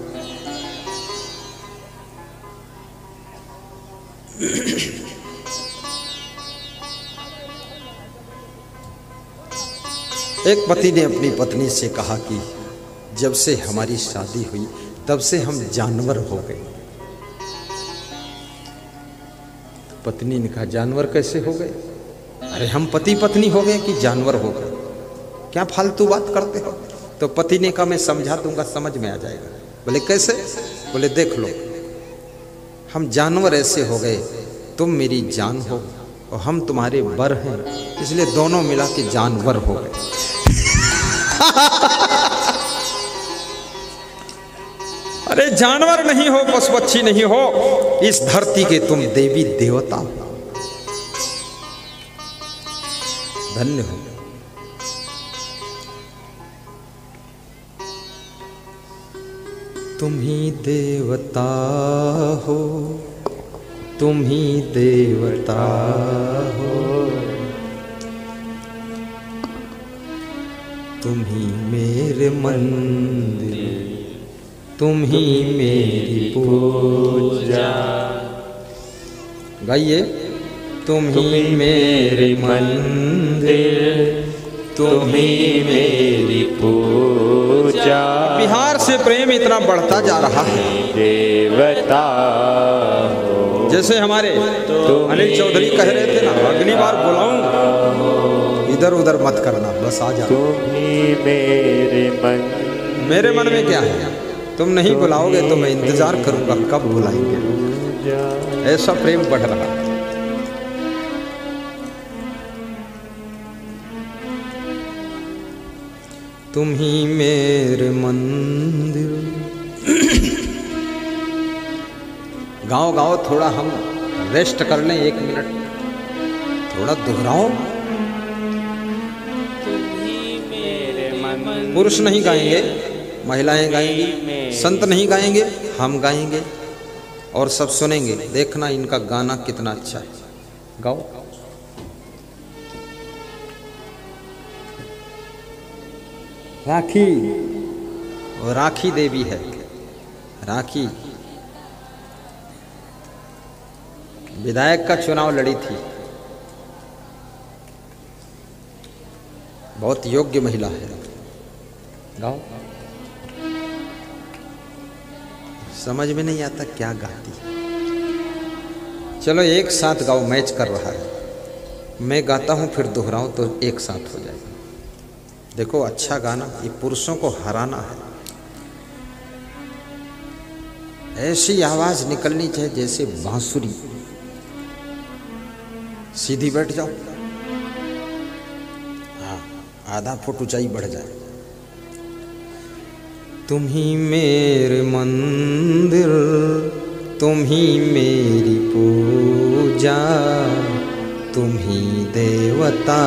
एक पति ने अपनी पत्नी से कहा कि जब से हमारी शादी हुई तब से हम जानवर हो गए। पत्नी ने कहा जानवर कैसे हो गए? अरे हम पति पत्नी हो गए कि जानवर हो गए? क्या फालतू बात करते हो? तो पति ने कहा मैं समझा दूंगा, समझ में आ जाएगा। बोले कैसे? बोले देख लो, हम जानवर ऐसे हो गए, तुम मेरी जान हो और हम तुम्हारे वर हैं, इसलिए दोनों मिला के जानवर हो गए। अरे जानवर नहीं हो, पशु पक्षी नहीं हो, इस धरती के तुम देवी देवता हो, धन्य हो। तुम ही देवता हो, तुम ही देवता हो, तुम ही मेरे मंदिर, तुम ही मेरी पूजा। गाइए, तुम ही मेरे मंदिर, तुम ही मेरी पूजा। बिहार से प्रेम इतना बढ़ता जा रहा है, देवता हो। जैसे हमारे अनिल चौधरी कह रहे थे ना, अगली बार बुलाऊं इधर उधर मत करना, बस आ जा। तुम ही मेरे मन में क्या है? तुम नहीं बुलाओगे तो मैं इंतजार करूंगा कब बुलाएंगे। ऐसा प्रेम बढ़ रहा है। तुम ही मेरे मंदिर। गाओ गाओ, थोड़ा हम रेस्ट कर लें, 1 मिनट, थोड़ा दोहराओ। पुरुष नहीं गाएंगे, महिलाएं गाएंगी, संत नहीं गाएंगे, हम गाएंगे और सब सुनेंगे। देखना इनका गाना कितना अच्छा है। गाओ। राखी, और राखी देवी है। राखी विधायक का चुनाव लड़ी थी, बहुत योग्य महिला है। गाओ। समझ में नहीं आता क्या गाती। चलो एक साथ गाओ, मैच कर रहा है। मैं गाता हूं फिर दोहराऊं तो एक साथ हो जाएगा। देखो अच्छा गाना, ये पुरुषों को हराना है। ऐसी आवाज निकलनी चाहिए जैसे बांसुरी। सीधी बैठ जाओ, हाँ, आधा फुट ऊंचाई बढ़ जाए। तुम ही मेरे मंदिर, तुम ही मेरी पूजा, तुम ही देवता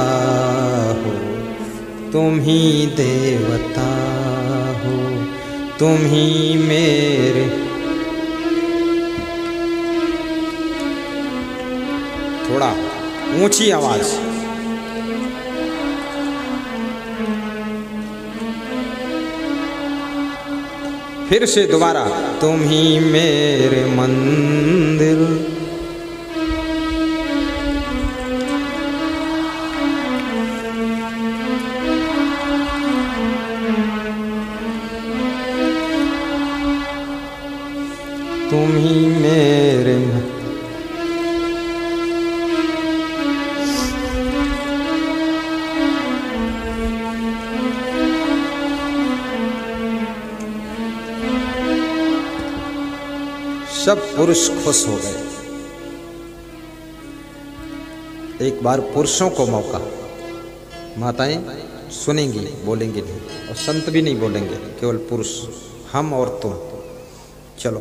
हो, तुम ही देवता हो, तुम ही मेरे। थोड़ा ऊंची आवाज। फिर से दोबारा। तुम ही मेरे मंदिर, तुम ही मेरे सब पुरुष खुश हो गए। एक बार पुरुषों को मौका, माताएं सुनेंगी, बोलेंगी नहीं, और संत भी नहीं बोलेंगे, केवल पुरुष, हम और तुम। चलो,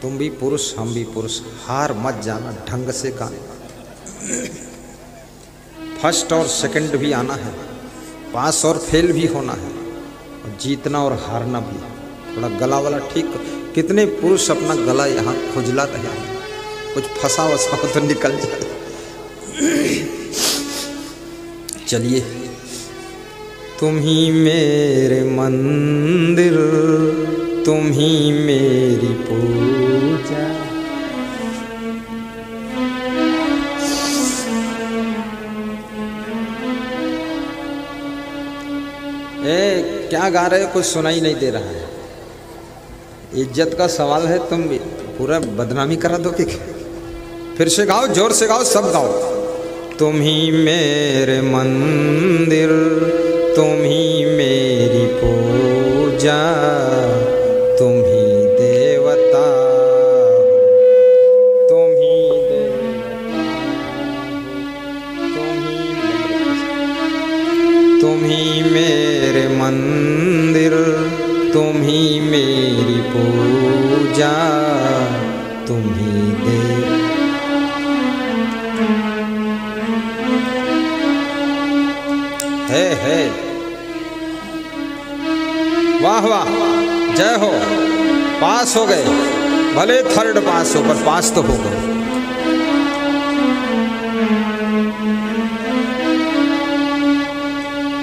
तुम भी पुरुष, हम भी पुरुष, हार मत जाना, ढंग से गाना। फर्स्ट और सेकंड भी आना है, पास और फेल भी होना है, और जीतना और हारना भी। थोड़ा गला वाला ठीक। कितने पुरुष अपना गला यहाँ खुजला रहे हैं, कुछ फंसा वसा हो तो निकल जाए। चलिए। तुम ही मेरे मंदिर, तुम ही मेरी पूजा, ए क्या गा रहे हो, कुछ सुनाई नहीं दे रहा है। इज्जत का सवाल है, तुम पूरा बदनामी करा दो कि फिर से गाओ, जोर से गाओ, सब गाओ। तुम ही मेरे मंदिर, तुम ही मेरी पूजा, तुम ही देवता, तुम ही देवता, तुम ही मेरे मंदिर, तुम ही मेरी पूजा, तुम ही देव। है वाह वाह, जय हो, पास हो गए, भले थर्ड पास हो पर पास तो हो गए।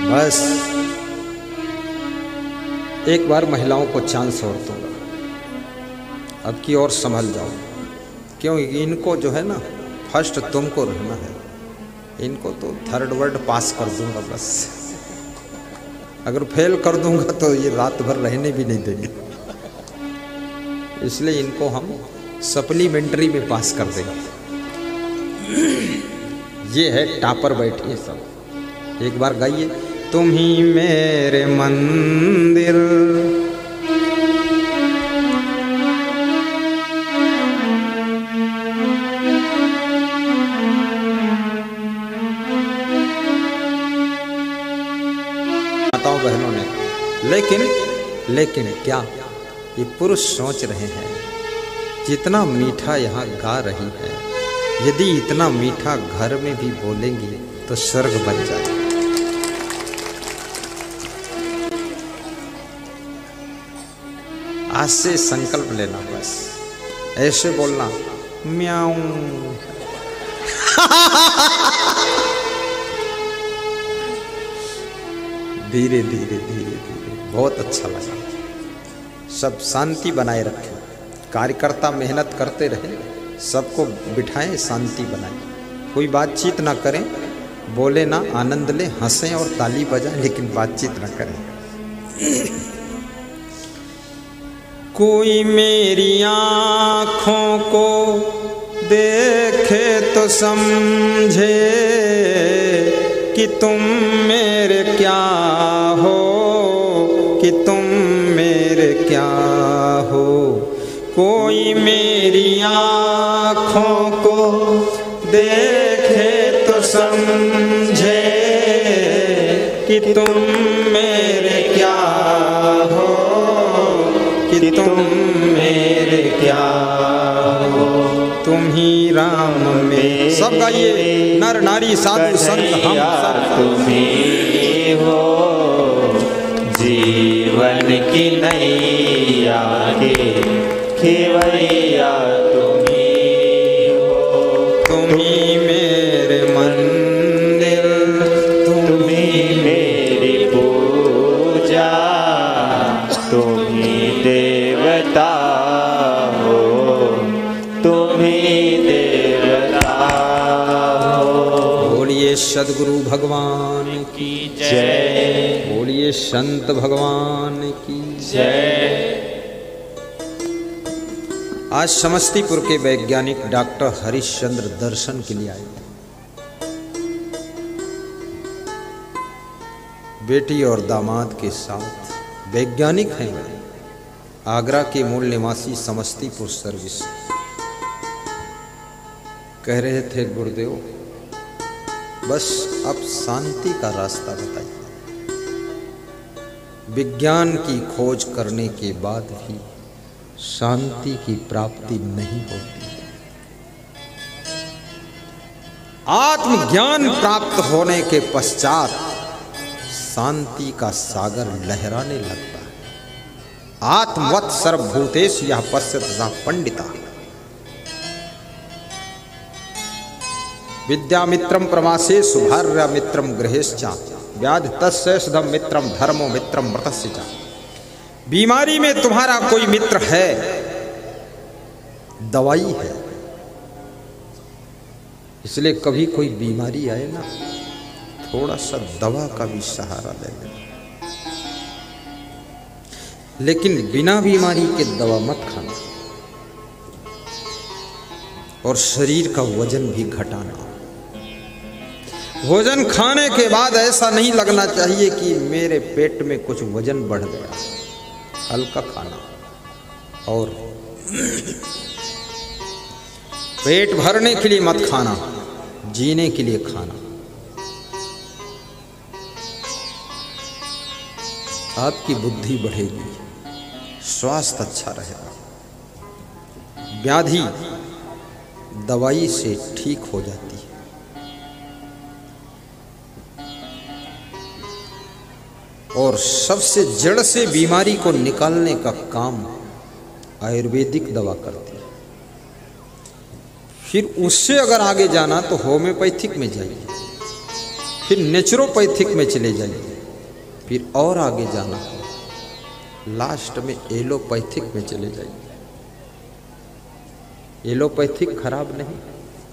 बस एक बार महिलाओं को चांस और दूंगा, अब की और संभल जाओ, क्योंकि इनको जो है ना फर्स्ट तुमको रहना है, इनको तो थर्ड वर्ड पास कर दूंगा बस। अगर फेल कर दूंगा तो ये रात भर रहने भी नहीं देंगे, इसलिए इनको हम सप्लीमेंट्री में पास कर देंगे। ये है टापर बैठिए सब, एक बार गाइए। तुम ही मेरे मंदिर, बहनों ने, लेकिन क्या ये पुरुष सोच रहे हैं, जितना मीठा यहाँ गा रही है, यदि इतना मीठा घर में भी बोलेंगी तो स्वर्ग बन जाए। आज से संकल्प लेना, बस ऐसे बोलना, म्याऊं। धीरे धीरे धीरे धीरे, बहुत अच्छा लगा। सब शांति बनाए रखें, कार्यकर्ता मेहनत करते रहे, सबको बिठाएं, शांति बनाएं, कोई बातचीत ना करें, बोले ना, आनंद लें, हंसें और ताली बजाएं, लेकिन बातचीत ना करें। कोई मेरी आँखों को देखे तो समझे कि तुम मेरे क्या हो, कि तुम मेरे क्या हो। कोई मेरी आँखों को देखे तो समझे कि तुम मेरे क्या हो, कि तुम मेरे क्या हो। तुम ही राम में, सब गाइए, नर नारी साधु संत हम सब तुम ही हो, जीवन की नैया के खेवैया तुम ही हो। तुम ही मेरे मंदिर, तुम ही मेरी पूजा, तुम ही देवता हो, तुम ही देवता हो। बोलिए सद्गुरु भगवान की जय, बोलिए संत भगवान की जय। आज समस्तीपुर के वैज्ञानिक डॉक्टर हरिश्चंद्र दर्शन के लिए आए। बेटी और दामाद के साथ वैज्ञानिक हैं वे, आगरा के मूल निवासी, समस्तीपुर सर्विस। कह रहे थे गुरुदेव, बस अब शांति का रास्ता बताइए। विज्ञान की खोज करने के बाद भी शांति की प्राप्ति नहीं होती है। आत्मज्ञान प्राप्त होने के पश्चात शांति का सागर लहराने लगता है। आत्मवत् सर्वभूतेषु यः पश्यति सः पंडितः। विद्यामित्रं प्रवासेषु भार्यामित्रं गृहेश्च व्याधि तस्यैषधं मित्रं धर्मो मित्रं व्रतस्य च। बीमारी में तुम्हारा कोई मित्र है, दवाई है। इसलिए कभी कोई बीमारी आए ना, थोड़ा सा दवा का भी सहारा ले लेना। लेकिन बिना बीमारी के दवा मत खाना और शरीर का वजन भी घटाना। भोजन खाने के बाद ऐसा नहीं लगना चाहिए कि मेरे पेट में कुछ वजन बढ़ गया। हल्का खाना और पेट भरने के लिए मत खाना, जीने के लिए खाना। आपकी बुद्धि बढ़ेगी, स्वास्थ्य अच्छा रहेगा, व्याधि दवाई से ठीक हो जाती है। और सबसे जड़ से बीमारी को निकालने का काम आयुर्वेदिक दवा करती है। फिर उससे अगर आगे जाना तो होम्योपैथिक में जाइए, फिर नेचुरोपैथिक में चले जाइए, फिर और आगे जाना लास्ट में एलोपैथिक में चले जाइए। एलोपैथिक खराब नहीं,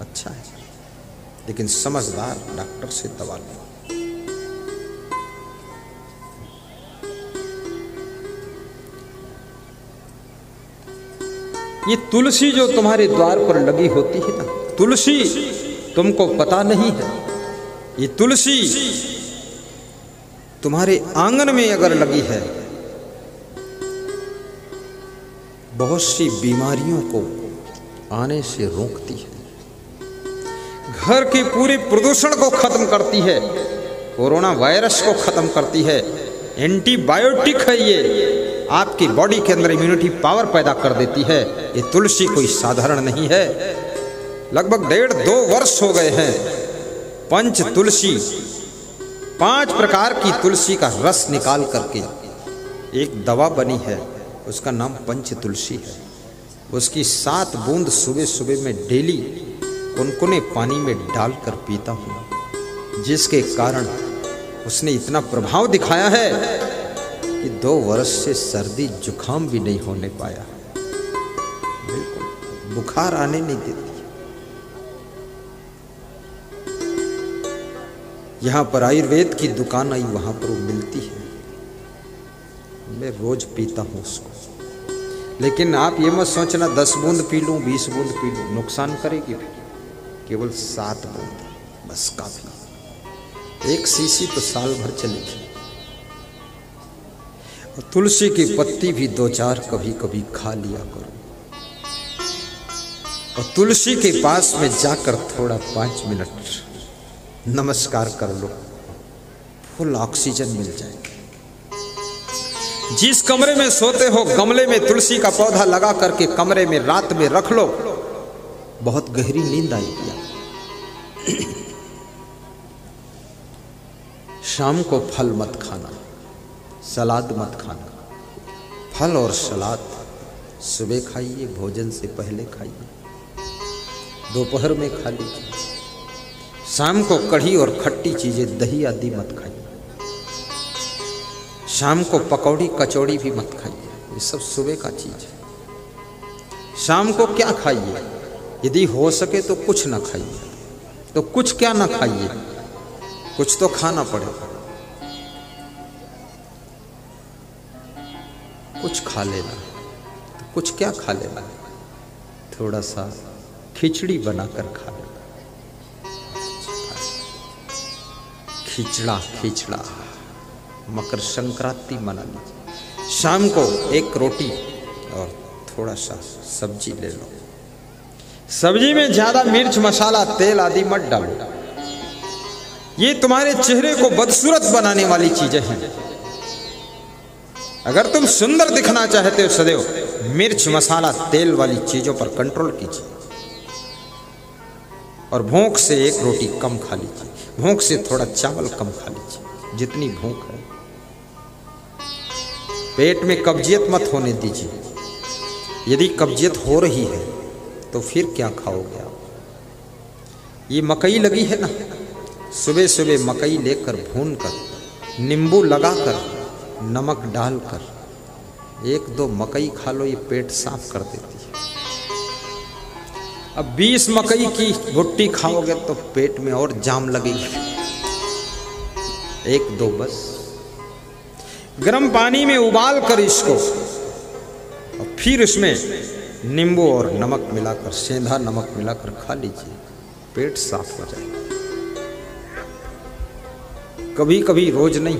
अच्छा है, लेकिन समझदार डॉक्टर से दवा लें। ये तुलसी जो तुम्हारे द्वार पर लगी होती है ना, तुलसी तुमको पता नहीं है, ये तुलसी तुम्हारे आंगन में अगर लगी है, बहुत सी बीमारियों को आने से रोकती है, घर के पूरे प्रदूषण को खत्म करती है, कोरोना वायरस को खत्म करती है, एंटीबायोटिक है ये, आपकी बॉडी के अंदर इम्यूनिटी पावर पैदा कर देती है। ये तुलसी कोई साधारण नहीं है। लगभग 1.5-2 वर्ष हो गए हैं पंच तुलसी, 5 प्रकार की तुलसी का रस निकाल करके एक दवा बनी है, उसका नाम पंच तुलसी है। उसकी 7 बूंद सुबह सुबह में डेली कुनकुने पानी में डालकर पीता हूँ, जिसके कारण उसने इतना प्रभाव दिखाया है कि 2 वर्ष से सर्दी जुकाम भी नहीं होने पाया, बिल्कुल बुखार आने नहीं देती। यहाँ पर आयुर्वेद की दुकान आई, वहाँ पर वो मिलती है, मैं रोज पीता हूँ उसको। लेकिन आप ये मत सोचना 10 बूंद पी लूँ, 20 बूंद पी लूँ, नुकसान करेगी। केवल 7 बूंद बस काफी। 1 शीशी तो साल भर चलेगी। और तुलसी की पत्ती भी 2-4 कभी कभी खा लिया करो। और तुलसी के पास में जाकर थोड़ा 5 मिनट नमस्कार कर लो, फुल ऑक्सीजन मिल जाएगी। जिस कमरे में सोते हो गमले में तुलसी का पौधा लगा करके कमरे में रात में रख लो, बहुत गहरी नींद आएगी। शाम को फल मत खाना, सलाद मत खाना। फल और सलाद सुबह खाइए, भोजन से पहले खाइए, दोपहर में खा लीजिए। शाम को कढ़ी और खट्टी चीजें, दही आदि मत खाइए। शाम को पकौड़ी कचौड़ी भी मत खाइए, ये सब सुबह का चीज है। शाम को क्या खाइए? यदि हो सके तो कुछ ना खाइए। तो कुछ क्या ना खाइए, कुछ तो खाना पड़ेगा। कुछ खा लेना, तो कुछ क्या खा लेना, थोड़ा सा खिचड़ी बनाकर खा लेना। खिचड़ा मकर संक्रांति मना लीजिए। शाम को 1 रोटी और थोड़ा सा सब्जी ले लो। सब्जी में ज्यादा मिर्च मसाला तेल आदि मत डालो, ये तुम्हारे चेहरे को बदसूरत बनाने वाली चीजें हैं। अगर तुम सुंदर दिखना चाहते हो, सदैव मिर्च मसाला तेल वाली चीजों पर कंट्रोल कीजिए। और भूख से 1 रोटी कम खा लीजिए, भूख से थोड़ा चावल कम खा लीजिए, जितनी भूख है। पेट में कब्जियत मत होने दीजिए। यदि कब्जियत हो रही है तो फिर क्या खाओगे आप? ये मकई लगी है ना, सुबह सुबह मकई लेकर भून कर, नींबू लगाकर, नमक डालकर 1-2 मकई खा लो, ये पेट साफ कर देती है। अब 20 मकई की भुट्टी खाओगे तो पेट में और जाम लगेगी। 1-2 बस। गर्म पानी में उबाल कर इसको और फिर इसमें नींबू और नमक मिलाकर, सेंधा नमक मिलाकर खा लीजिए, पेट साफ हो जाए। कभी कभी, रोज नहीं।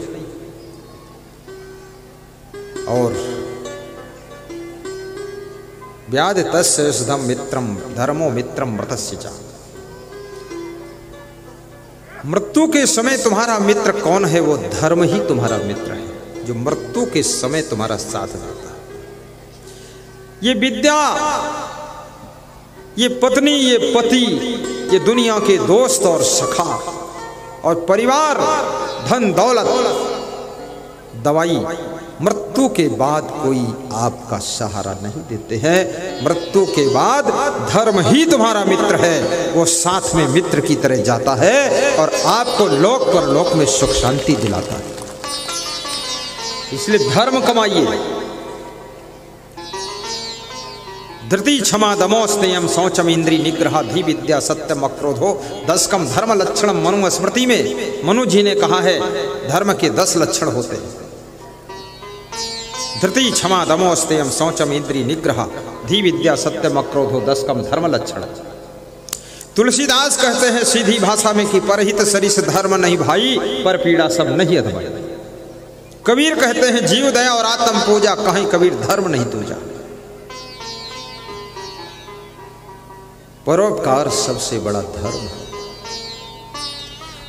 और व्याध तस्यधम मित्रम धर्मो मित्रम मृतस्य च। मृत्यु के समय तुम्हारा मित्र कौन है? वो धर्म ही तुम्हारा मित्र है, जो मृत्यु के समय तुम्हारा साथ देता है। ये विद्या, ये पत्नी, ये पति, ये दुनिया के दोस्त और सखा और परिवार, धन दौलत, दवाई, मृत्यु के बाद कोई आपका सहारा नहीं देते हैं। मृत्यु के बाद धर्म ही तुम्हारा मित्र है, वो साथ में मित्र की तरह जाता है और आपको लोक पर लोक में सुख शांति दिलाता है। इसलिए धर्म कमाइए। धृति क्षमा दमो स्नेयम शौचम इंद्री निग्रह धी विद्या सत्यम अक्रोधो 10 कम धर्म लक्षणम। मनु स्मृति में मनु जी ने कहा है धर्म के 10 लक्षण होते हैं। धृति क्षमा दमो स्नेयम शौचम इंद्री निग्रह धी विद्या सत्यम अक्रोधो 10 कम धर्म लक्षण। तुलसीदास कहते हैं सीधी भाषा में कि परहित सरिस धर्म नहीं भाई, पर पीड़ा सब नहीं अधवाई। कबीर कहते हैं जीव दया और आत्म पूजा, कहीं कबीर धर्म नहीं दूजा। परोपकार सबसे बड़ा धर्म है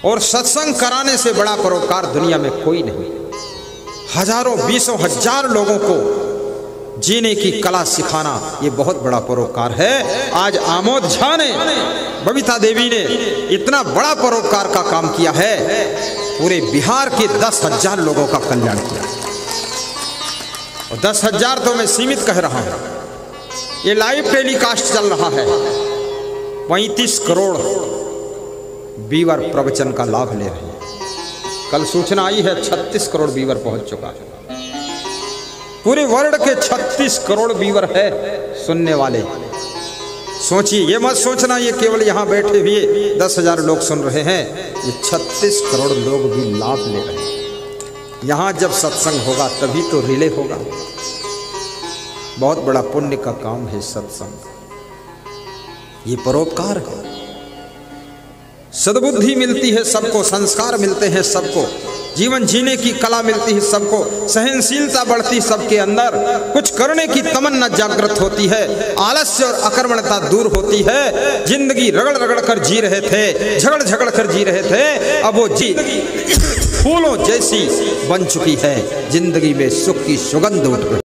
और सत्संग कराने से बड़ा परोपकार दुनिया में कोई नहीं। हजारों, बीसों हजार लोगों को जीने की कला सिखाना ये बहुत बड़ा परोपकार है। आज आमोद झा ने, बबीता देवी ने इतना बड़ा परोपकार का काम किया है, पूरे बिहार के 10,000 लोगों का कल्याण किया। और 10,000 तो मैं सीमित कह रहा हूं। ये लाइव टेलीकास्ट चल रहा है। 35 करोड़ व्यूअर प्रवचन का लाभ ले रहे हैं। कल सूचना आई है 36 करोड़ व्यूअर पहुंच चुका है। पूरे वर्ल्ड के 36 करोड़ व्यूअर है सुनने वाले। सोचिए, ये मत सोचना ये केवल यहां बैठे हुए 10,000 लोग सुन रहे हैं। ये 36 करोड़ लोग भी लाभ ले रहे हैं। यहां जब सत्संग होगा तभी तो रिले होगा। बहुत बड़ा पुण्य का काम है सत्संग। ये परोपकार है। सद्बुद्धि मिलती है सबको, संस्कार मिलते हैं सबको, जीवन जीने की कला मिलती है सबको, सहनशीलता बढ़ती सबके अंदर, कुछ करने की तमन्ना जागृत होती है, आलस्य और अकर्मण्यता दूर होती है। जिंदगी रगड़ रगड़ कर जी रहे थे, झगड़ झगड़ कर जी रहे थे, अब वो जी फूलों जैसी बन चुकी है। जिंदगी में सुख की सुगंध उठ रही।